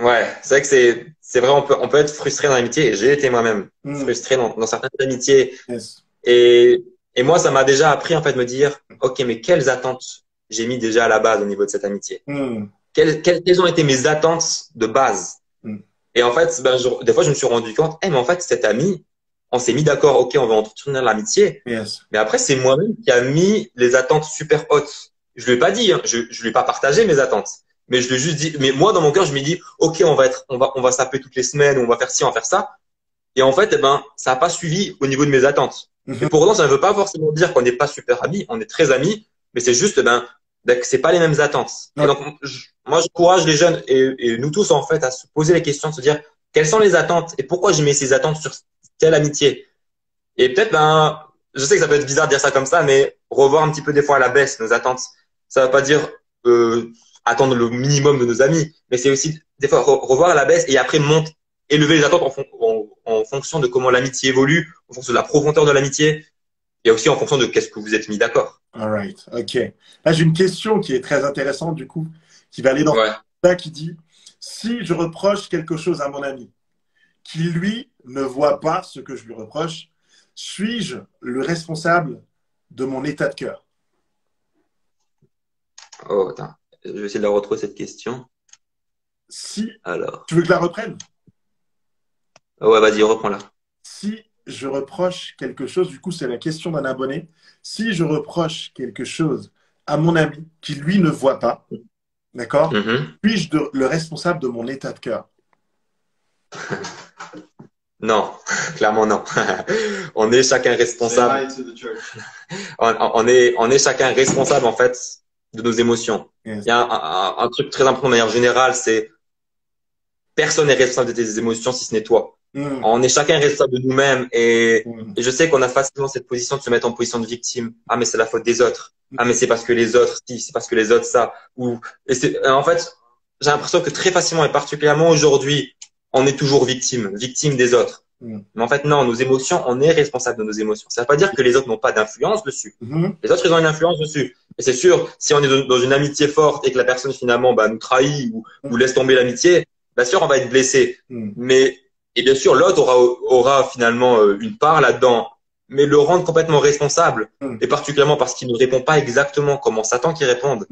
Ouais, c'est vrai que c'est vrai, on peut être frustré dans l'amitié, et j'ai été moi-même frustré dans certaines amitiés. Yes. Et moi, ça m'a déjà appris, en fait, de me dire, OK, mais quelles attentes j'ai mis déjà à la base au niveau de cette amitié? Quelles ont été mes attentes de base? Et en fait, des fois, je me suis rendu compte, mais en fait, cet ami, on s'est mis d'accord, OK, on va entretenir l'amitié. Yes. Mais après, c'est moi-même qui a mis les attentes super hautes. Je lui ai pas dit, hein, je lui ai pas partagé mes attentes. Mais je lui ai juste dit, mais moi, dans mon cœur, je me dis, OK, on va s'appeler toutes les semaines, on va faire ci, on va faire ça. Et en fait, ça n'a pas suivi au niveau de mes attentes. Et pour autant, ça ne veut pas forcément dire qu'on n'est pas super amis, on est très amis, mais c'est juste, que c'est pas les mêmes attentes. Et donc, moi, j'encourage les jeunes et nous tous, en fait, à se poser les questions, de se dire, quelles sont les attentes et pourquoi je mets ces attentes sur telle amitié? Et peut-être, je sais que ça peut être bizarre de dire ça comme ça, mais revoir un petit peu des fois à la baisse nos attentes. Ça ne veut pas dire, attendre le minimum de nos amis, mais c'est aussi des fois revoir à la baisse et après élever les attentes en fonction de comment l'amitié évolue, en fonction de la profondeur de l'amitié et aussi en fonction de qu'est-ce que vous êtes mis d'accord. All right, ok. Là, j'ai une question qui est très intéressante du coup, qui va aller dans ça, qui dit, si je reproche quelque chose à mon ami, qui lui ne voit pas ce que je lui reproche, suis-je le responsable de mon état de cœur? Oh, attends. Je vais essayer de la retrouver cette question. Alors. Tu veux que je la reprenne? Ouais, vas-y, reprends-la. Si je reproche quelque chose, du coup, c'est la question d'un abonné. Si je reproche quelque chose à mon ami qui, lui, ne voit pas, d'accord? Suis-je le responsable de mon état de cœur? Non, clairement non. On est chacun responsable. On est chacun responsable, en fait, de nos émotions. Yes. Il y a un truc très important de manière générale, c'est personne n'est responsable de tes émotions si ce n'est toi. On est chacun responsable de nous-mêmes et je sais qu'on a facilement cette position de se mettre en position de victime. Ah, mais c'est la faute des autres. Ah, mais c'est parce que les autres c'est parce que les autres ça. En fait, j'ai l'impression que très facilement et particulièrement aujourd'hui, on est toujours victime des autres. Mais en fait, non, nos émotions, on est responsable de nos émotions. Ça ne veut pas dire que les autres n'ont pas d'influence dessus. Les autres, ils ont une influence dessus. Et c'est sûr, si on est dans une amitié forte et que la personne finalement nous trahit ou laisse tomber l'amitié, bien sûr, on va être blessé. Et bien sûr, l'autre aura finalement une part là-dedans. Mais le rendre complètement responsable, et particulièrement parce qu'il ne répond pas exactement comme on s'attend qu'il réponde.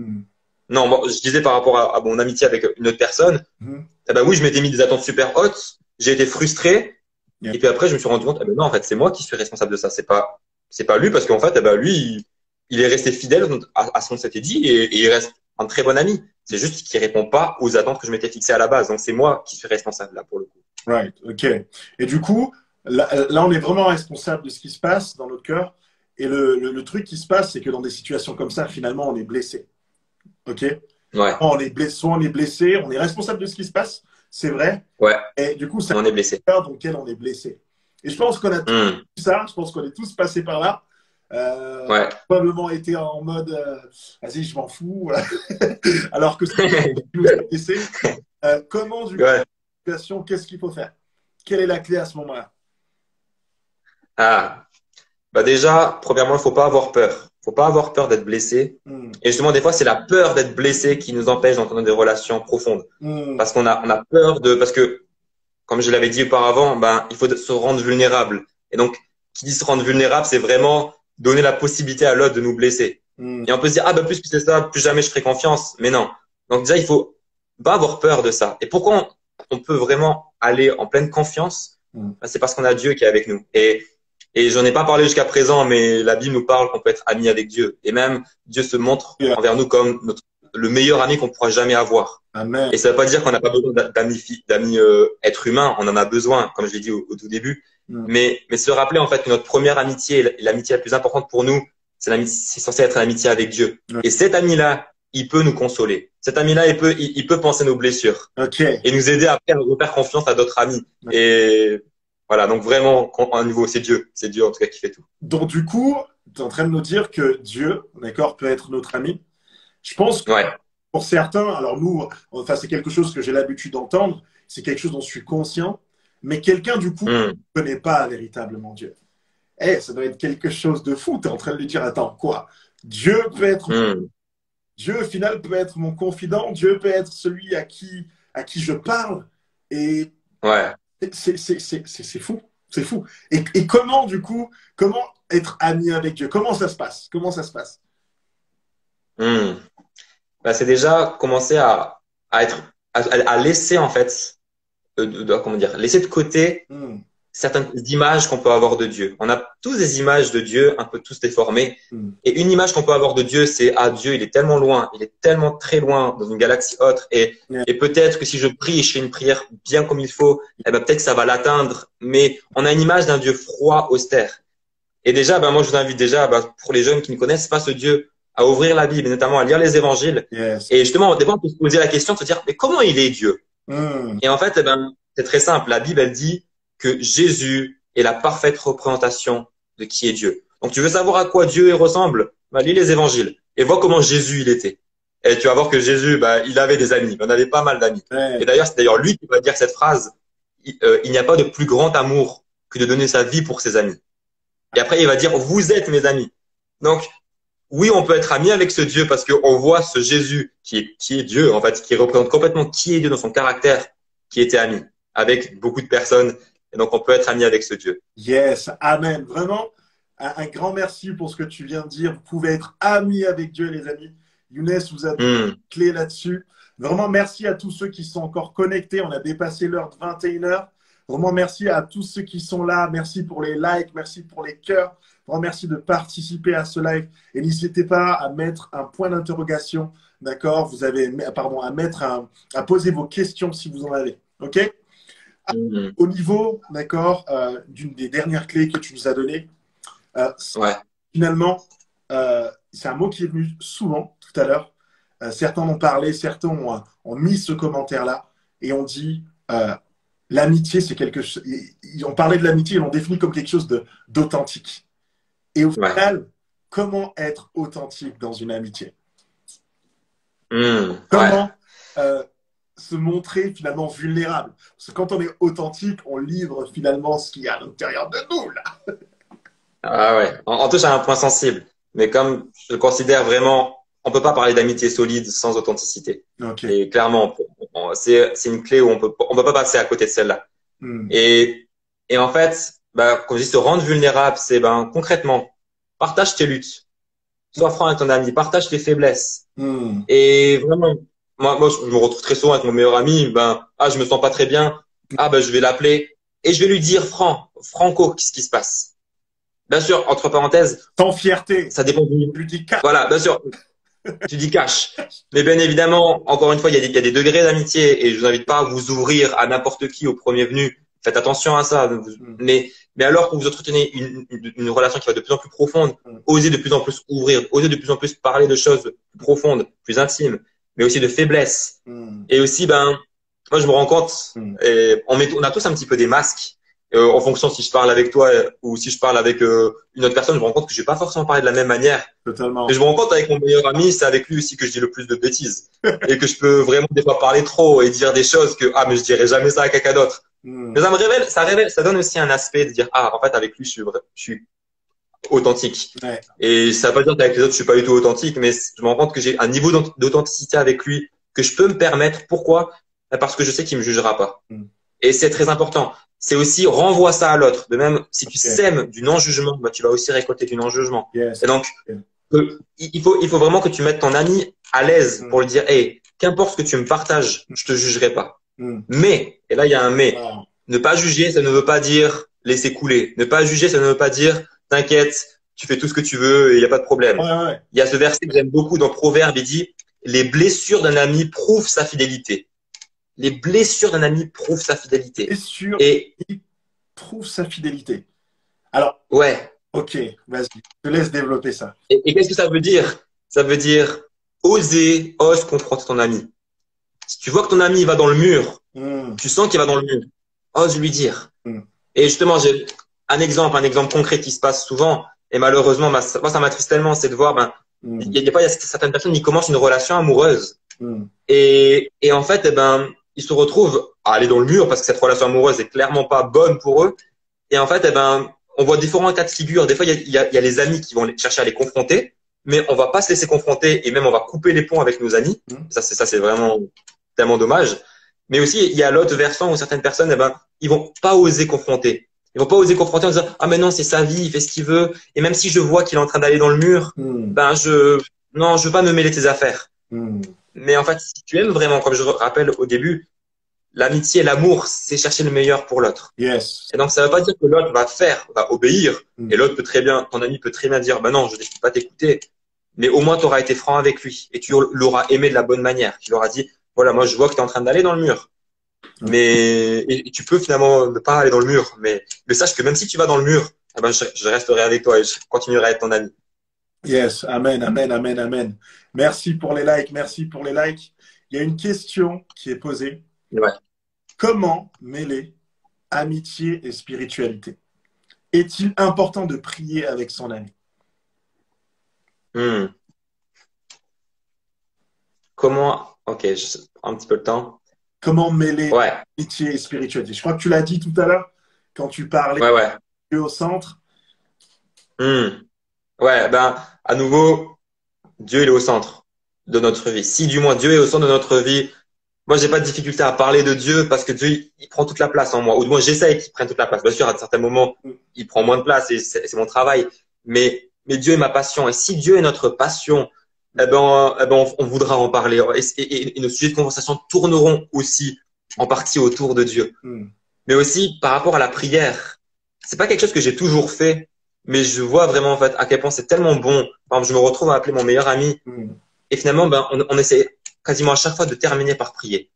Non, moi, je disais par rapport à mon amitié avec une autre personne, eh ben oui, je m'étais mis des attentes super hautes, j'ai été frustré, et puis après, je me suis rendu compte, eh ben non, en fait, c'est moi qui suis responsable de ça. C'est pas lui, parce qu'en fait, eh ben lui, il est resté fidèle à ce qu'on s'était dit, et il reste un très bon ami. C'est juste qu'il répond pas aux attentes que je m'étais fixées à la base. Donc, c'est moi qui suis responsable là, pour le coup. Right, ok. Et du coup, là, on est vraiment responsable de ce qui se passe dans notre cœur. Et le truc qui se passe, c'est que dans des situations comme ça, finalement, on est blessé. Ok? Ouais. On est blessé, on est responsable de ce qui se passe, c'est vrai. Ouais. Et du coup, c'est on est blessé. Dans lequel on est blessé. Et je pense qu'on a tous ça, je pense qu'on est tous passés par là. Probablement été en mode vas-y, je m'en fous. Voilà. Alors que c'est nous a blessé. Comment, du coup, situation, qu'est-ce qu'il faut faire? Quelle est la clé à ce moment-là? Déjà, premièrement, il faut pas avoir peur. Faut pas avoir peur d'être blessé. Et justement, des fois, c'est la peur d'être blessé qui nous empêche d'entrer des relations profondes. Parce qu'on a peur parce que, comme je l'avais dit auparavant, il faut se rendre vulnérable. Et donc, qui dit se rendre vulnérable, c'est vraiment donner la possibilité à l'autre de nous blesser. Et on peut se dire, plus que c'est ça, plus jamais je ferai confiance. Mais non. Donc déjà, il faut pas avoir peur de ça. Et pourquoi on peut vraiment aller en pleine confiance? C'est parce qu'on a Dieu qui est avec nous. Et j'en ai pas parlé jusqu'à présent, mais la Bible nous parle qu'on peut être ami avec Dieu. Et même Dieu se montre envers nous comme le meilleur ami qu'on pourra jamais avoir. Amen. Et ça veut pas dire qu'on n'a pas besoin d'amis êtres humains. On en a besoin, comme je l'ai dit au tout début. Mais se rappeler en fait que notre première amitié, l'amitié la plus importante pour nous, c'est censé être l'amitié avec Dieu. Et cet ami-là, il peut nous consoler. Cet ami-là, il peut penser nos blessures. Et nous aider après à refaire confiance à d'autres amis. Et voilà, donc vraiment, à un niveau, c'est Dieu. C'est Dieu en tout cas qui fait tout. Donc du coup, tu es en train de nous dire que Dieu, d'accord, peut être notre ami. Je pense que pour certains, alors nous, enfin c'est quelque chose que j'ai l'habitude d'entendre, c'est quelque chose dont je suis conscient, mais quelqu'un du coup ne connaît pas véritablement Dieu. Ça doit être quelque chose de fou. Tu es en train de lui dire, attends, quoi? Dieu peut être Dieu, au final, peut être mon confident. Dieu peut être celui à qui je parle. Et c'est fou. C'est fou. Et comment, du coup, comment être ami avec Dieu? Comment ça se passe? Comment ça se passe? Bah, c'est déjà commencer à laisser, en fait, comment dire, laisser de côté certaines images qu'on peut avoir de Dieu. On a tous des images de Dieu, un peu tous déformées. Et une image qu'on peut avoir de Dieu, c'est, ah, Dieu, il est tellement loin, il est tellement très loin dans une galaxie autre. Et peut-être que si je prie et je fais une prière bien comme il faut, eh ben, peut-être que ça va l'atteindre. Mais on a une image d'un Dieu froid, austère. Et déjà, ben, moi, je vous invite déjà, ben, pour les jeunes qui ne connaissent pas ce Dieu, à ouvrir la Bible, et notamment à lire les évangiles. Et justement, au départ, on peut se poser la question de se dire, mais comment il est Dieu? Et en fait, eh ben, c'est très simple. La Bible, elle dit que Jésus est la parfaite représentation de qui est Dieu. Donc, tu veux savoir à quoi Dieu ressemble? Bah, lis les évangiles et vois comment Jésus il était. Et tu vas voir que Jésus, bah, il avait des amis. Il en avait pas mal d'amis. Et d'ailleurs, c'est d'ailleurs lui qui va dire cette phrase. Il n'y a pas de plus grand amour que de donner sa vie pour ses amis. Et après, il va dire, vous êtes mes amis. Donc, oui, on peut être amis avec ce Dieu parce qu'on voit ce Jésus qui est Dieu, en fait, qui représente complètement qui est Dieu dans son caractère, qui était ami avec beaucoup de personnes. Et donc, on peut être ami avec ce Dieu. Yes, amen. Vraiment, un grand merci pour ce que tu viens de dire. Vous pouvez être amis avec Dieu, les amis. Younes vous a donné une clé là-dessus. Vraiment, merci à tous ceux qui sont encore connectés. On a dépassé l'heure de 21h. Vraiment, merci à tous ceux qui sont là. Merci pour les likes, merci pour les cœurs. Vraiment, merci de participer à ce live. Et n'hésitez pas à mettre un point d'interrogation. D'accord? Vous avez, pardon, à poser vos questions si vous en avez. OK? Au niveau, d'accord, d'une des dernières clés que tu nous as données, finalement, c'est un mot qui est venu souvent tout à l'heure. Certains en ont parlé, certains ont mis ce commentaire-là et ont dit l'amitié, c'est quelque chose. Ils ont parlé de l'amitié, ils l'ont défini comme quelque chose d'authentique. Et au final, comment être authentique dans une amitié? Comment se montrer finalement vulnérable? Parce que quand on est authentique, on livre finalement ce qu'il y a à l'intérieur de nous, là. Ah ouais, on touche à un point sensible. Mais comme je le considère vraiment, on peut pas parler d'amitié solide sans authenticité. Et clairement, c'est une clé où on peut pas passer à côté de celle-là. Et en fait, bah, quand je dis se rendre vulnérable, c'est ben concrètement, partage tes luttes. Sois franc avec ton ami, partage tes faiblesses. Et vraiment, moi, je me retrouve très souvent avec mon meilleur ami. Ben, je me sens pas très bien. Je vais l'appeler et je vais lui dire franco, qu'est-ce qui se passe. Bien sûr, entre parenthèses. Sans fierté. Ça dépend du. Tu dis cash. Voilà, bien sûr. Tu dis cash. Mais bien évidemment, encore une fois, il y a des degrés d'amitié et je vous invite pas à vous ouvrir à n'importe qui au premier venu. Faites attention à ça. Mais alors que vous entretenez une relation qui va de plus en plus profonde, osez de plus en plus ouvrir, osez de plus en plus parler de choses plus profondes, plus intimes, mais aussi de faiblesses. Et aussi, moi, je me rends compte, et on a tous un petit peu des masques. En fonction si je parle avec toi ou si je parle avec une autre personne, je me rends compte que je vais pas forcément parler de la même manière. Totalement. Mais je me rends compte avec mon meilleur ami, c'est avec lui aussi que je dis le plus de bêtises et que je peux vraiment des fois parler trop et dire des choses que mais je dirais jamais ça à quelqu'un d'autre. Mais ça donne aussi un aspect de dire en fait avec lui je suis authentique. Et ça veut pas dire qu'avec les autres je suis pas du tout authentique, mais je me rends compte que j'ai un niveau d'authenticité avec lui que je peux me permettre. Pourquoi? Parce que je sais qu'il me jugera pas. Et c'est très important. C'est aussi renvoie ça à l'autre. De même, si tu sèmes du non-jugement, tu vas aussi récolter du non-jugement. Et donc, il faut vraiment que tu mettes ton ami à l'aise pour lui dire, hey, qu'importe ce que tu me partages, je te jugerai pas. Mm. Mais, et là il y a un mais, Wow. ne pas juger, ça ne veut pas dire laisser couler. Ne pas juger, ça ne veut pas dire t'inquiète, tu fais tout ce que tu veux et il n'y a pas de problème. Ouais, ouais. Il y a ce verset que j'aime beaucoup dans Proverbe, il dit les blessures d'un ami prouvent sa fidélité. Les blessures d'un ami prouvent sa fidélité. Et sûr, Et il prouve sa fidélité. Alors, ouais. ok, vas-y, je te laisse développer ça. Et qu'est-ce que ça veut dire? Ça veut dire ose confronter ton ami. Si tu vois que ton ami va dans le mur, Mm. tu sens qu'il va dans le mur, ose lui dire. Mm. Et justement, j'ai un exemple concret qui se passe souvent. Et malheureusement, moi, ça m'attriste tellement, c'est de voir, Mm. il y a certaines personnes qui commencent une relation amoureuse. Mm. Et en fait, ils se retrouvent à aller dans le mur parce que cette relation amoureuse est clairement pas bonne pour eux. Et en fait, on voit différents cas de figure. Des fois, il y a les amis qui vont chercher à les confronter, mais on va pas se laisser confronter et même on va couper les ponts avec nos amis. Mm. Ça, c'est vraiment tellement dommage. Mais aussi, il y a l'autre versant où certaines personnes, ils vont pas oser confronter. Ils vont pas oser confronter en disant, ah, mais non, c'est sa vie, il fait ce qu'il veut. Et même si je vois qu'il est en train d'aller dans le mur, Mm. non, je veux pas me mêler de tes affaires. Mm. Mais en fait, si tu aimes vraiment, comme je rappelle au début, l'amitié, l'amour, c'est chercher le meilleur pour l'autre. Yes. Et donc, ça veut pas dire que l'autre va obéir. Mm. Et l'autre peut très bien, ton ami peut très bien dire, non, je ne peux pas t'écouter. Mais au moins, tu auras été franc avec lui. Et tu l'auras aimé de la bonne manière. Tu lui auras dit, voilà, moi, je vois que tu es en train d'aller dans le mur. Mais, et tu peux finalement ne pas aller dans le mur. Mais sache que même si tu vas dans le mur, je resterai avec toi et je continuerai à être ton ami. Yes, amen, amen, amen, amen. Merci pour les likes, merci pour les likes. Il y a une question qui est posée. Ouais. Comment mêler amitié et spiritualité? Est-il important de prier avec son ami? Comment, ok, je prends un petit peu le temps. Comment mêler Ouais, amitié et spiritualité? Je crois que tu l'as dit tout à l'heure quand tu parlais ouais. de Dieu au centre. Ouais, à nouveau, Dieu il est au centre de notre vie. Si du moins Dieu est au centre de notre vie, moi j'ai pas de difficulté à parler de Dieu parce que Dieu il prend toute la place en moi. Ou du moins j'essaye qu'il prenne toute la place. Bien sûr, à certains moments, il prend moins de place et c'est mon travail. Mais Dieu est ma passion. Et si Dieu est notre passion, on voudra en parler. Et nos sujets de conversation tourneront aussi en partie autour de Dieu. Mais aussi par rapport à la prière, c'est pas quelque chose que j'ai toujours fait. Mais je vois vraiment en fait à quel point c'est tellement bon. Par exemple, je me retrouve à appeler mon meilleur ami et finalement, on essaie quasiment à chaque fois de terminer par prier.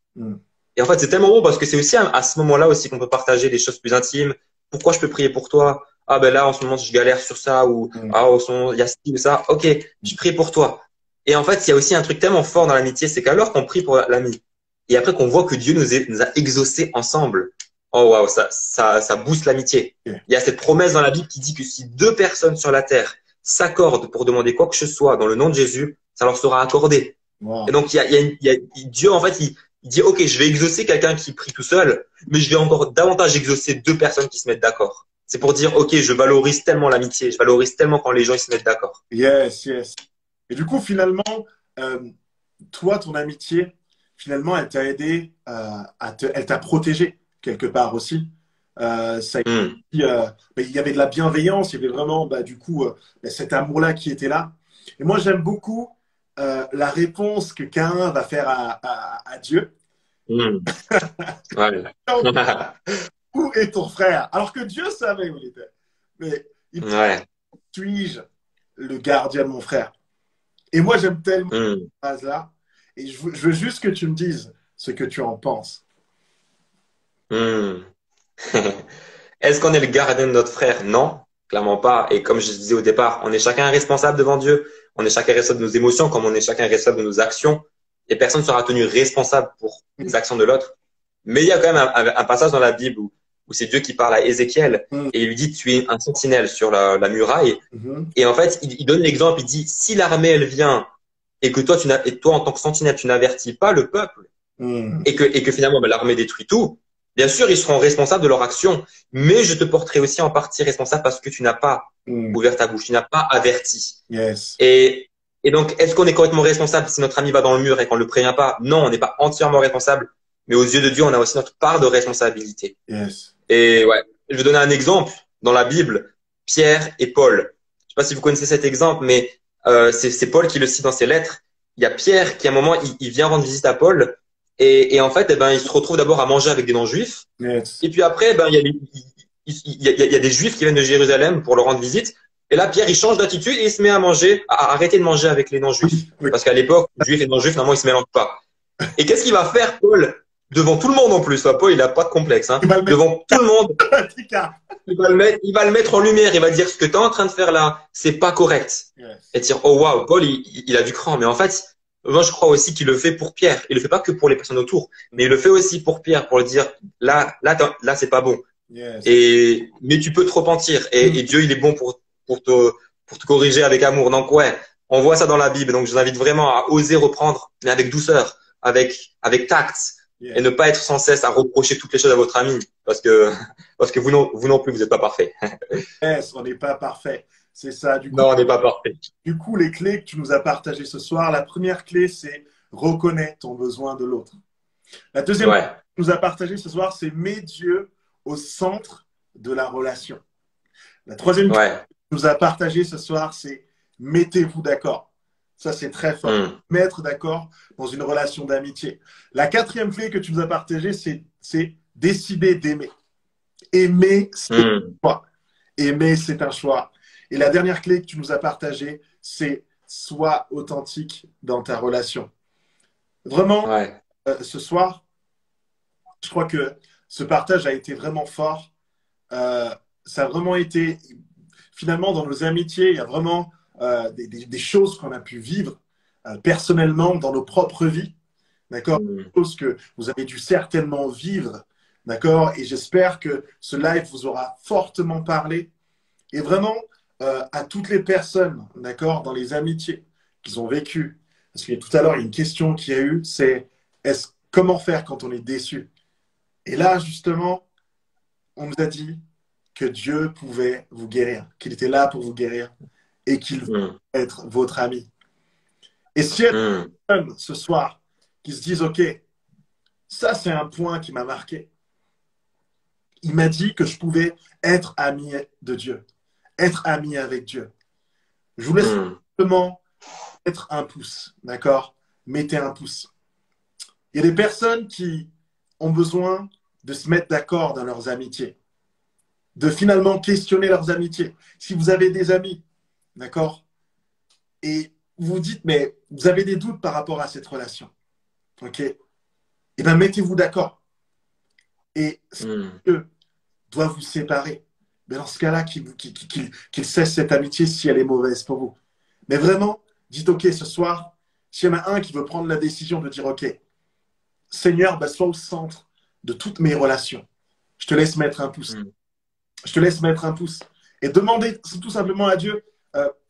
Et en fait, c'est tellement bon parce que c'est aussi à ce moment-là aussi qu'on peut partager des choses plus intimes. Pourquoi je peux prier pour toi? Ah ben là, en ce moment, je galère sur ça ou ah, en ce moment, il y a ci ou ça. Ok, je prie pour toi. Et en fait, il y a aussi un truc tellement fort dans l'amitié, c'est qu'alors qu'on prie pour l'ami et après qu'on voit que Dieu nous a exaucés ensemble. Oh waouh, ça booste l'amitié. Il y a cette promesse dans la Bible qui dit que si deux personnes sur la terre s'accordent pour demander quoi que ce soit dans le nom de Jésus, ça leur sera accordé. Wow. Et donc Dieu en fait il dit ok, je vais exaucer quelqu'un qui prie tout seul, mais je vais encore davantage exaucer deux personnes qui se mettent d'accord. C'est pour dire ok, je valorise tellement l'amitié, je valorise tellement quand les gens ils se mettent d'accord. Yes, yes. Et du coup finalement, toi ton amitié, finalement elle t'a aidé elle t'a protégé quelque part aussi. Il y avait de la bienveillance, il y avait vraiment du coup cet amour-là qui était là. Et moi j'aime beaucoup la réponse que Caïn va faire à Dieu. Ouais. Où est ton frère? Alors que Dieu savait où il était. Mais il dit, suis-je le gardien de mon frère? Et moi j'aime tellement cette phrase-là. Et je veux juste que tu me dises ce que tu en penses. Est-ce qu'on est le gardien de notre frère? Non, clairement pas. Et comme je disais au départ, on est chacun responsable devant Dieu. On est chacun responsable de nos émotions, comme on est chacun responsable de nos actions. Et personne ne sera tenu responsable pour les actions de l'autre. Mais il y a quand même un passage dans la Bible où c'est Dieu qui parle à Ézéchiel et il lui dit tu es un sentinelle sur la muraille. Et en fait, il donne l'exemple. Il dit si l'armée elle vient et que toi en tant que sentinelle tu n'avertis pas le peuple et que finalement l'armée détruit tout. Bien sûr, ils seront responsables de leur action, mais je te porterai aussi en partie responsable parce que tu n'as pas ouvert ta bouche, tu n'as pas averti. Yes. Et donc, est-ce qu'on est complètement responsable si notre ami va dans le mur et qu'on ne le prévient pas? Non, on n'est pas entièrement responsable, mais aux yeux de Dieu, on a aussi notre part de responsabilité. Yes. Et ouais, je vais donner un exemple dans la Bible, Pierre et Paul. Je sais pas si vous connaissez cet exemple, mais c'est Paul qui le cite dans ses lettres. il y a Pierre qui, à un moment, il vient rendre visite à Paul. Et en fait, eh ben, il se retrouve d'abord à manger avec des non-juifs. Yes. Et puis après, ben, il y a des juifs qui viennent de Jérusalem pour leur rendre visite. Et là, Pierre, il change d'attitude et il se met à manger, à arrêter de manger avec les non-juifs. Oui, oui. Parce qu'à l'époque, juifs et non-juifs, normalement, ils se mélangent pas. Et qu'est-ce qu'il va faire, Paul? Devant tout le monde en plus. Paul, il a pas de complexe, hein. Tu vas le mettre Devant tout le monde, à l'écart. il va le mettre en lumière. Il va dire ce que tu es en train de faire là, c'est pas correct. Yes. Et dire, oh waouh, Paul, il a du cran. Mais en fait, moi, je crois aussi qu'il le fait pour Pierre. Il le fait pas que pour les personnes autour, mais il le fait aussi pour Pierre, pour le dire, là, c'est pas bon. Yes. Mais tu peux te repentir. Et Dieu, il est bon pour te corriger avec amour. Donc, ouais, on voit ça dans la Bible. Donc, je vous invite vraiment à oser reprendre, mais avec douceur, avec tact, Yes. et ne pas être sans cesse à reprocher toutes les choses à votre ami. Parce que vous non plus, vous n'êtes pas parfait. Yes, on n'est pas parfait. C'est ça. Non, on n'est pas parfait. Du coup, les clés que tu nous as partagées ce soir, la première clé, c'est reconnais ton besoin de l'autre. La deuxième clé Ouais. que tu nous as partagée ce soir, c'est mets Dieu au centre de la relation. La troisième clé Ouais. que tu nous as partagée ce soir, c'est mettez-vous d'accord. Ça, c'est très fort. Mm. Mettre d'accord dans une relation d'amitié. La quatrième clé que tu nous as partagée, c'est décider d'aimer. Aimer, c'est un Mm. choix. Aimer, c'est un choix. Et la dernière clé que tu nous as partagée, c'est sois authentique dans ta relation. Vraiment, Ouais. ce soir, je crois que ce partage a été vraiment fort. Ça a vraiment été, finalement, dans nos amitiés, il y a vraiment des choses qu'on a pu vivre personnellement dans nos propres vies. D'accord? Mm. Des choses que vous avez dû certainement vivre. D'accord? Et j'espère que ce live vous aura fortement parlé. Et vraiment, à toutes les personnes, d'accord, dans les amitiés qu'ils ont vécues. Parce que tout à l'heure, il y a une question qui a eu, c'est comment faire quand on est déçu? Et là, justement, on nous a dit que Dieu pouvait vous guérir, qu'il était là pour vous guérir et qu'il veut Mm. être votre ami. Et si il y a des Mm. personnes ce soir qui se disent, OK, ça c'est un point qui m'a marqué. Il m'a dit que je pouvais être ami de Dieu, être ami avec Dieu. Je vous laisse Mm. simplement mettre un pouce, d'accord? Mettez un pouce. Il y a des personnes qui ont besoin de se mettre d'accord dans leurs amitiés, de finalement questionner leurs amitiés. Si vous avez des amis, d'accord? Et vous vous dites, mais vous avez des doutes par rapport à cette relation, ok? Eh bien, mettez-vous d'accord. Et si Mm. Dieu doit vous séparer, mais dans ce cas-là, qu'il cesse cette amitié si elle est mauvaise pour vous. Mais vraiment, dites, OK, ce soir, s'il y en a un qui veut prendre la décision de dire, OK, Seigneur, ben, sois au centre de toutes mes relations. Je te laisse mettre un pouce. Mm. Je te laisse mettre un pouce. Et demander tout simplement à Dieu,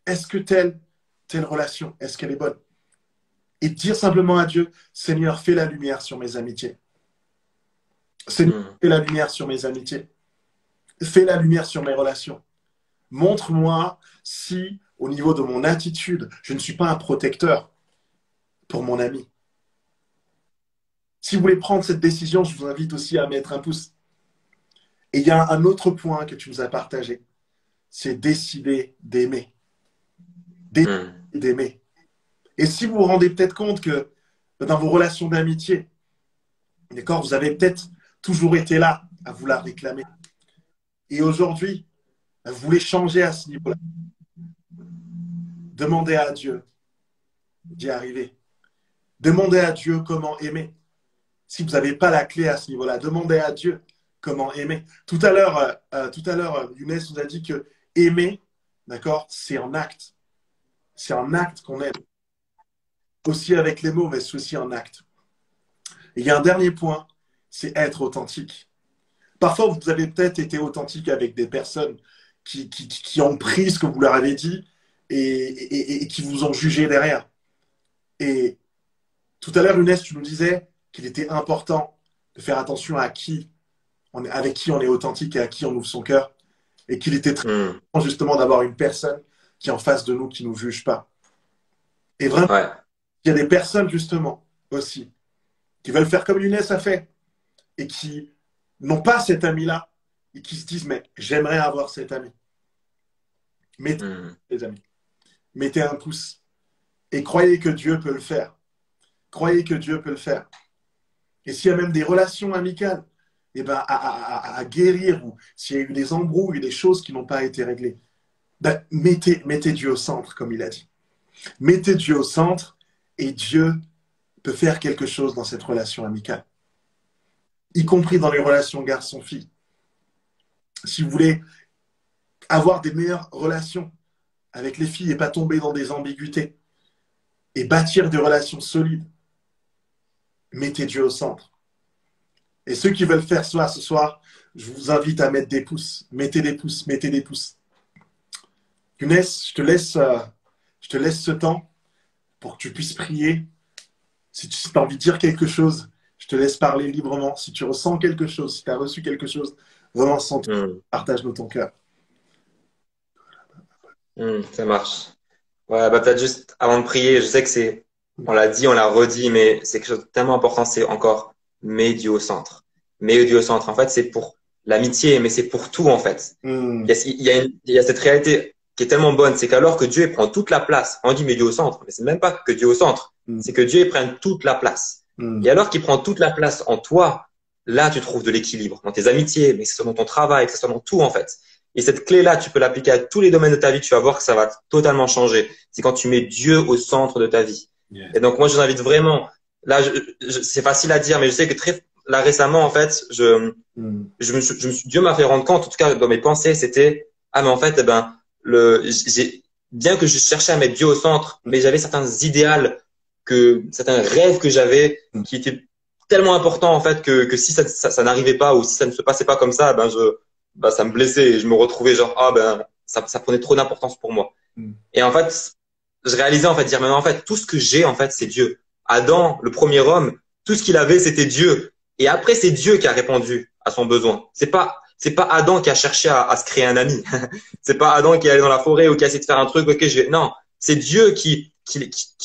est-ce que telle relation, est-ce qu'elle est bonne? Et dire simplement à Dieu, Seigneur, fais la lumière sur mes amitiés. Seigneur, Mm. fais la lumière sur mes amitiés. Fais la lumière sur mes relations. Montre-moi si, au niveau de mon attitude, je ne suis pas un protecteur pour mon ami. Si vous voulez prendre cette décision, je vous invite aussi à mettre un pouce. Et il y a un autre point que tu nous as partagé, c'est décider d'aimer. Décider Mm. d'aimer. Et si vous vous rendez peut-être compte que dans vos relations d'amitié, d'accord, vous avez peut-être toujours été là à vous la réclamer. Et aujourd'hui, vous voulez changer à ce niveau-là. Demandez à Dieu d'y arriver. Demandez à Dieu comment aimer. Si vous n'avez pas la clé à ce niveau-là, demandez à Dieu comment aimer. Tout à l'heure, Younes nous a dit que aimer, d'accord, c'est en acte. C'est en acte qu'on aime. Aussi avec les mots, mais c'est aussi en acte. Et il y a un dernier point, c'est être authentique. Parfois, vous avez peut-être été authentique avec des personnes qui ont pris ce que vous leur avez dit et qui vous ont jugé derrière. Et tout à l'heure, Younes, tu nous disais qu'il était important de faire attention à avec qui on est authentique et à qui on ouvre son cœur. Et qu'il était très Mm. important justement d'avoir une personne qui est en face de nous, qui ne nous juge pas. Et vraiment, Ouais. il y a des personnes justement aussi qui veulent faire comme Younes a fait et qui n'ont pas cet ami-là et qui se disent, mais j'aimerais avoir cet ami. Mettez, Mm. les amis, mettez un pouce Et croyez que Dieu peut le faire. Croyez que Dieu peut le faire. Et s'il y a même des relations amicales, eh ben, à guérir, ou s'il y a eu des embrouilles, des choses qui n'ont pas été réglées, ben, mettez Dieu au centre, comme il a dit. Mettez Dieu au centre et Dieu peut faire quelque chose dans cette relation amicale, y compris dans les relations garçon-fille. Si vous voulez avoir des meilleures relations avec les filles et pas tomber dans des ambiguïtés et bâtir des relations solides, mettez Dieu au centre. Et ceux qui veulent faire cela ce soir, je vous invite à mettre des pouces. Mettez des pouces, mettez des pouces. Younes, je te laisse ce temps pour que tu puisses prier. Si tu as envie de dire quelque chose, je te laisse parler librement. Si tu ressens quelque chose, si tu as reçu quelque chose, vraiment partage-nous ton cœur. Ça marche. Ouais, bah peut-être juste avant de prier, je sais que on l'a dit, on l'a redit, mais c'est quelque chose de tellement important, c'est encore mets Dieu au centre. Mets Dieu au centre. En fait, c'est pour l'amitié, mais c'est pour tout, en fait. Il y a cette réalité qui est tellement bonne, c'est qu'alors que Dieu prend toute la place, on dit mets Dieu au centre, mais c'est même pas que Dieu au centre, c'est que Dieu prenne toute la place. Et alors qu'il prend toute la place en toi, là, tu trouves de l'équilibre dans tes amitiés, mais que ce soit dans ton travail, que ce soit dans tout, en fait. Et cette clé-là, tu peux l'appliquer à tous les domaines de ta vie, tu vas voir que ça va totalement changer. C'est quand tu mets Dieu au centre de ta vie. Yeah. Et donc, moi, je vous invite vraiment, là, c'est facile à dire, mais je sais que là, récemment, en fait, Dieu m'a fait rendre compte, en tout cas, dans mes pensées, c'était, ah, mais en fait, eh ben, bien que je cherchais à mettre Dieu au centre, mais j'avais certains idéals certains rêves que j'avais qui étaient tellement importants, en fait, que si ça n'arrivait pas ou si ça ne se passait pas comme ça, ça me blessait et je me retrouvais genre, ça prenait trop d'importance pour moi. Et en fait, je réalisais, en fait, dire, mais en fait, tout ce que j'ai, en fait, c'est Dieu. Adam, le premier homme, tout ce qu'il avait, c'était Dieu. Et après, c'est Dieu qui a répondu à son besoin. C'est pas Adam qui a cherché à se créer un ami. C'est pas Adam qui est allé dans la forêt ou qui a essayé de faire un truc, non. C'est Dieu qui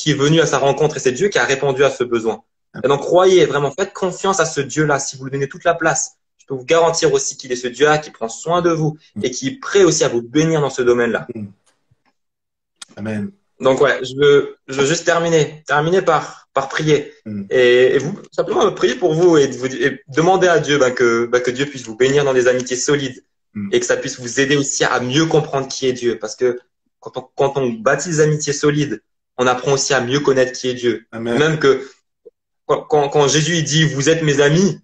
est venu à sa rencontre et c'est Dieu qui a répondu à ce besoin. Et donc, croyez vraiment, faites confiance à ce Dieu-là. Si vous lui donnez toute la place, je peux vous garantir aussi qu'il est ce Dieu-là qui prend soin de vous et qui est prêt aussi à vous bénir dans ce domaine-là. Amen. Donc, ouais, je veux juste terminer par prier. Et vous, simplement prier pour vous et demander à Dieu que Dieu puisse vous bénir dans des amitiés solides et que ça puisse vous aider aussi à mieux comprendre qui est Dieu. Parce que quand on bâtit des amitiés solides, on apprend aussi à mieux connaître qui est Dieu. Amen. Même que quand Jésus il dit vous êtes mes amis,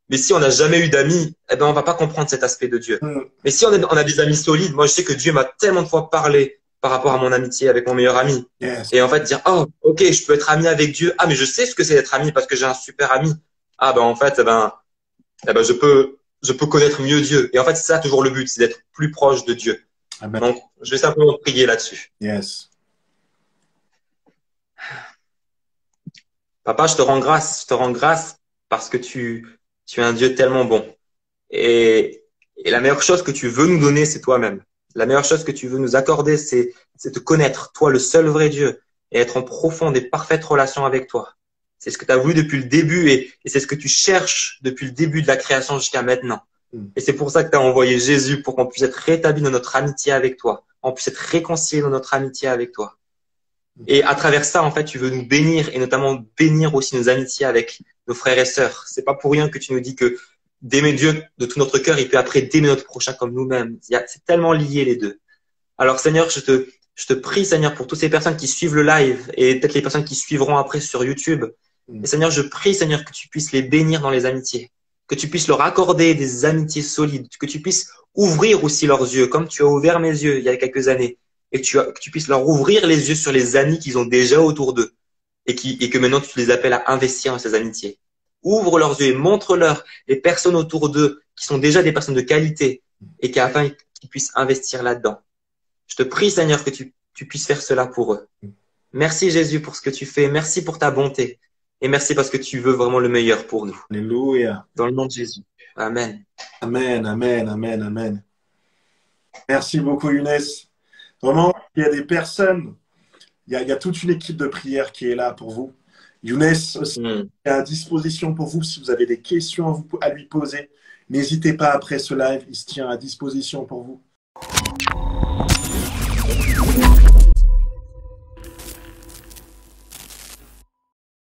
mais si on n'a jamais eu d'amis, eh ben on va pas comprendre cet aspect de Dieu. Mais si on a des amis solides, moi je sais que Dieu m'a tellement de fois parlé par rapport à mon amitié avec mon meilleur ami. Yes. Et en fait dire oh ok je peux être ami avec Dieu, mais je sais ce que c'est d'être ami parce que j'ai un super ami. En fait je peux connaître mieux Dieu. Et en fait c'est ça toujours le but, c'est d'être plus proche de Dieu. Amen. Donc je vais simplement prier là-dessus. Yes. Papa, je te rends grâce parce que tu es un Dieu tellement bon. Et la meilleure chose que tu veux nous donner, c'est toi-même. La meilleure chose que tu veux nous accorder, c'est te connaître, toi, le seul vrai Dieu, et être en profonde et parfaite relation avec toi. C'est ce que tu as voulu depuis le début et c'est ce que tu cherches depuis le début de la création jusqu'à maintenant. Et c'est pour ça que tu as envoyé Jésus pour qu'on puisse être rétabli dans notre amitié avec toi, on puisse être réconcilié dans notre amitié avec toi. Et à travers ça, en fait, tu veux nous bénir et notamment bénir aussi nos amitiés avec nos frères et sœurs. C'est pas pour rien que tu nous dis que d'aimer Dieu de tout notre cœur, il peut après d'aimer notre prochain comme nous-mêmes. C'est tellement lié les deux. Alors Seigneur, je te prie Seigneur pour toutes ces personnes qui suivent le live et peut-être les personnes qui suivront après sur YouTube. Et Seigneur, je prie Seigneur que tu puisses les bénir dans les amitiés, que tu puisses leur accorder des amitiés solides, que tu puisses ouvrir aussi leurs yeux comme tu as ouvert mes yeux il y a quelques années. Et que tu puisses leur ouvrir les yeux sur les amis qu'ils ont déjà autour d'eux et que maintenant tu les appelles à investir dans ces amitiés. Ouvre leurs yeux et montre-leur les personnes autour d'eux qui sont déjà des personnes de qualité et afin qu'ils puissent investir là-dedans. Je te prie Seigneur que tu puisses faire cela pour eux. Merci Jésus pour ce que tu fais. Merci pour ta bonté. Et merci parce que tu veux vraiment le meilleur pour nous. Alléluia. Dans le nom de Jésus. Amen. Amen, amen, amen, amen. Merci beaucoup Younes. Vraiment, il y a des personnes, il y a toute une équipe de prière qui est là pour vous. Younes aussi est à disposition pour vous. Si vous avez des questions à lui poser, n'hésitez pas après ce live, il se tient à disposition pour vous.